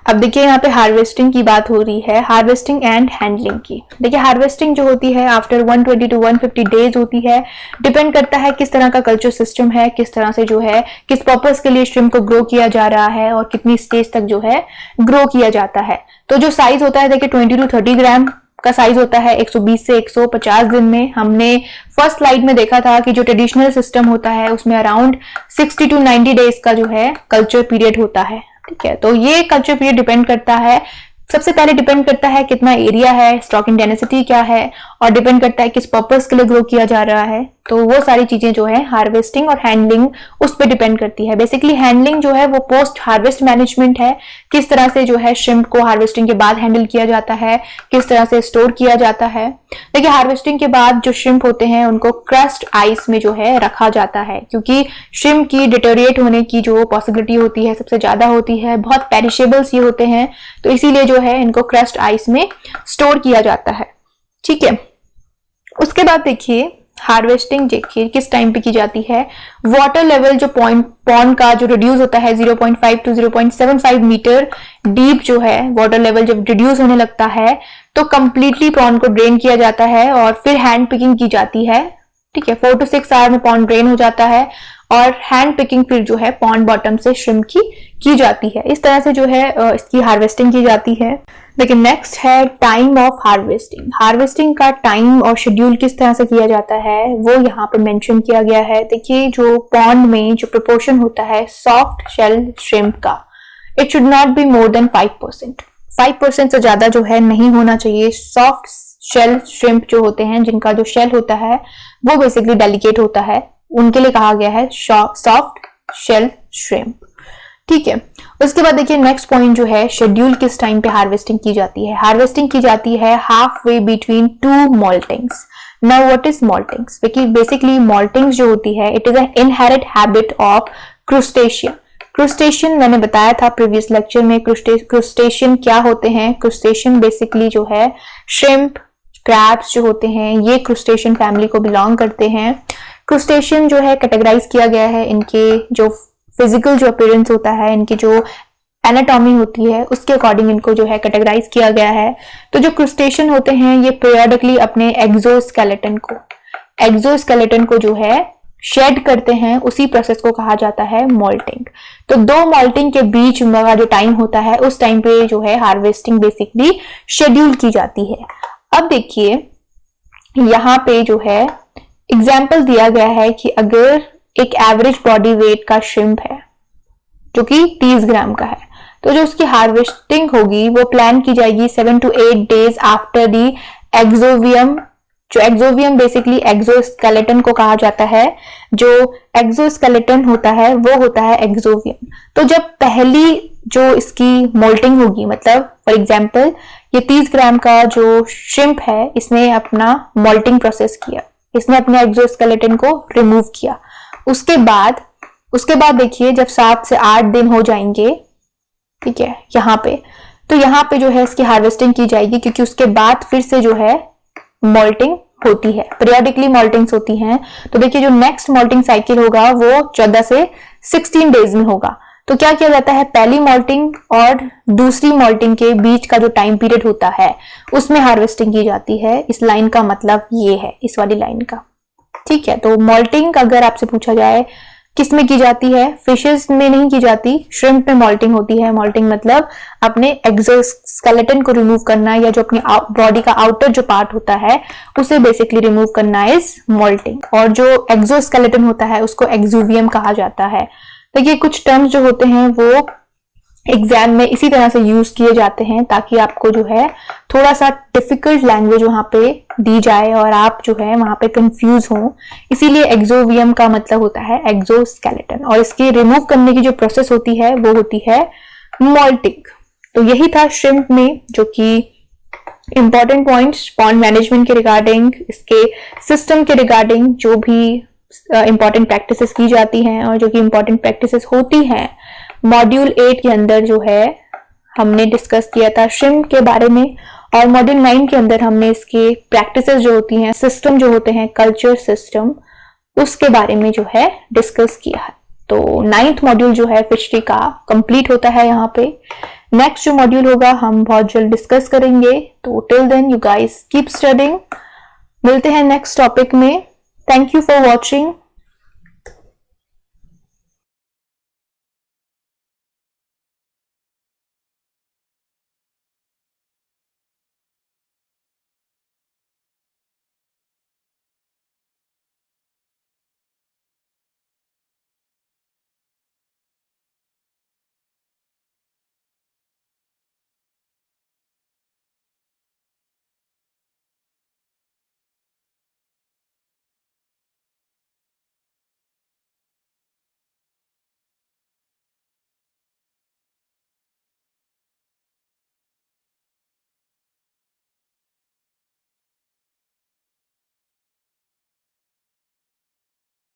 अब देखिए यहाँ पे हार्वेस्टिंग की बात हो रही है, हार्वेस्टिंग एंड हैंडलिंग की। देखिए हार्वेस्टिंग जो होती है आफ्टर 120 to 150 डेज होती है। डिपेंड करता है किस तरह का कल्चर सिस्टम है, किस तरह से जो है किस पर्पस के लिए श्रिम्प को ग्रो किया जा रहा है और कितनी स्टेज तक जो है ग्रो किया जाता है। तो जो साइज होता है देखिए 20 to 30 ग्राम का साइज होता है 120 से 150 दिन में। हमने फर्स्ट स्लाइड में देखा था कि जो ट्रेडिशनल सिस्टम होता है उसमें अराउंड 60 to 90 डेज का जो है कल्चर पीरियड होता है, ठीक है। तो ये कल्चर पीरियड डिपेंड करता है, सबसे पहले डिपेंड करता है कितना एरिया है, स्टॉकिंग डेंसिटी क्या है, और डिपेंड करता है किस पर्पस के लिए ग्रो किया जा रहा है। तो वो सारी चीजें जो है हार्वेस्टिंग और हैंडलिंग उस पर डिपेंड करती है। बेसिकली हैंडलिंग जो है वो पोस्ट हार्वेस्ट मैनेजमेंट है, किस तरह से जो है श्रिम्प को हार्वेस्टिंग के बाद हैंडल किया जाता है, किस तरह से स्टोर किया जाता है। देखिए हार्वेस्टिंग के बाद जो श्रिम्प होते हैं उनको क्रस्ट आइस में जो है रखा जाता है, क्योंकि श्रिम्प की डिटोरिएट होने की जो पॉसिबिलिटी होती है सबसे ज्यादा होती है, बहुत पेरिशेबल्स ये होते हैं, तो इसीलिए जो है इनको क्रस्ट आइस में स्टोर किया जाता है, ठीक है। उसके बाद देखिए हार्वेस्टिंग देखिए किस टाइम पे की जाती है। वाटर लेवल जो पॉन्ड का जो रिड्यूस होता है 0.5 to 0.75 मीटर डीप जो है, वाटर लेवल जब रिड्यूस होने लगता है तो कंप्लीटली पॉन्ड को ड्रेन किया जाता है और फिर हैंड पिकिंग की जाती है, ठीक है। 4 to 6 आवर में पॉन्ड ड्रेन हो जाता है और हैंड पिकिंग फिर जो है पॉन्ड बॉटम से श्रिम्प की जाती है। इस तरह से जो है इसकी हार्वेस्टिंग की जाती है। लेकिन नेक्स्ट है टाइम ऑफ हार्वेस्टिंग। हार्वेस्टिंग का टाइम और शेड्यूल किस तरह से किया जाता है वो यहाँ पे मेंशन किया गया है। देखिए जो पॉन्ड में जो प्रोपोर्शन होता है सॉफ्ट शेल श्रिम्प का, it should not be more than 5%। 5% से ज्यादा जो है नहीं होना चाहिए। सॉफ्ट शेल श्रिम्प जो होते हैं, जिनका जो शेल होता है वो बेसिकली डेलिकेट होता है, उनके लिए कहा गया है सॉफ्ट शेल श्रिम्प, ठीक है। उसके बाद देखिए नेक्स्ट पॉइंट जो है शेड्यूल किस टाइम पे हार्वेस्टिंग की जाती है। हार्वेस्टिंग की जाती है half way between 2 moultings. Now what is moultings? Basically moultings जो होती है it is an inherit habit of crustacean. Crustacean मैंने बताया था प्रीवियस लेक्चर में, क्रुस्टेशियन क्या होते हैं। क्रुस्टेशियन बेसिकली जो है श्रिम्प, क्रैब्स जो होते हैं ये क्रूस्टेशियन फैमिली को बिलोंग करते हैं। क्रूस्टेशियन जो है कैटेगराइज किया गया है इनके जो फिजिकल जो अपीयरेंस होता है, इनकी जो एनाटॉमी होती है उसके अकॉर्डिंग इनको जो है कैटेगराइज किया गया है। तो जो क्रूस्टेशियन होते हैं ये पीरियडिकली अपने एक्सोस्केलेटन को जो है शेड करते हैं, उसी प्रोसेस को कहा जाता है मॉल्टिंग। तो दो मॉल्टिंग के बीच का जो टाइम होता है उस टाइम पे जो है हार्वेस्टिंग बेसिकली शेड्यूल की जाती है। अब देखिए यहाँ पे जो है एग्जाम्पल दिया गया है कि अगर एक एवरेज बॉडी वेट का श्रिम्प है जो कि 30 ग्राम का है, तो जो उसकी हार्वेस्टिंग होगी वो प्लान की जाएगी 7 to 8 डेज आफ्टर दी एक्सोवियम। जो एक्सोवियम बेसिकली एक्सोस्केलेटन को कहा जाता है, जो एक्सोस्केलेटन होता है वो होता है एक्सोवियम। तो जब पहली जो इसकी मोल्टिंग होगी, मतलब फॉर एग्जांपल ये 30 ग्राम का जो श्रिम्प है इसने अपना मोल्टिंग प्रोसेस किया, इसने अपने एक्सोस्केलेटन को रिमूव किया। उसके बाद देखिए जब 7 से 8 दिन हो जाएंगे, ठीक है, यहाँ पे जो है इसकी हार्वेस्टिंग की जाएगी, क्योंकि उसके बाद फिर से जो है मोल्टिंग होती है, पीरियडिकली मोल्टिंग्स होती हैं। तो देखिए जो नेक्स्ट मोल्टिंग साइकिल होगा वो 14 से 16 डेज में होगा। तो क्या किया जाता है, पहली मोल्टिंग और दूसरी मोल्टिंग के बीच का जो टाइम पीरियड होता है उसमें हार्वेस्टिंग की जाती है। इस लाइन का मतलब ये है, इस वाली लाइन का, ठीक है। तो मोल्टिंग अगर आपसे पूछा जाए किस में की जाती है, फिशेस में नहीं की जाती, श्रिम्प में मोल्टिंग होती है। मोल्टिंग मतलब अपने एक्सोस्केलेटन को रिमूव करना, या जो अपनी बॉडी का आउटर जो पार्ट होता है उसे बेसिकली रिमूव करना इज मोल्टिंग। और जो एक्सोस्केलेटन होता है उसको एक्सोवियम कहा जाता है। देखिए कुछ टर्म्स जो होते हैं वो एग्जाम में इसी तरह से यूज किए जाते हैं ताकि आपको जो है थोड़ा सा डिफिकल्ट लैंग्वेज वहां पे दी जाए और आप जो है वहां पे कंफ्यूज हो। इसीलिए एक्सोवियम का मतलब होता है एक्सोस्केलेटन, और इसके रिमूव करने की जो प्रोसेस होती है वो होती है मोल्टिंग। तो यही था श्रिम्प में जो कि इंपॉर्टेंट पॉइंट्स पॉन्ड मैनेजमेंट के रिगार्डिंग, इसके सिस्टम के रिगार्डिंग जो भी इंपॉर्टेंट प्रैक्टिसेस की जाती हैं और जो कि इंपॉर्टेंट प्रैक्टिसेस होती हैं। मॉड्यूल 8 के अंदर जो है हमने डिस्कस किया था श्रिम्प के बारे में, और मॉड्यूल 9 के अंदर हमने इसके प्रैक्टिसेस जो होती हैं, सिस्टम जो होते हैं, कल्चर सिस्टम, उसके बारे में जो है डिस्कस किया है। तो 9th मॉड्यूल जो है फिशरी का कंप्लीट होता है यहाँ पे। नेक्स्ट जो मॉड्यूल होगा हम बहुत जल्द डिस्कस करेंगे। तो till then you guys keep studying. मिलते हैं नेक्स्ट टॉपिक में। Thank you for watching.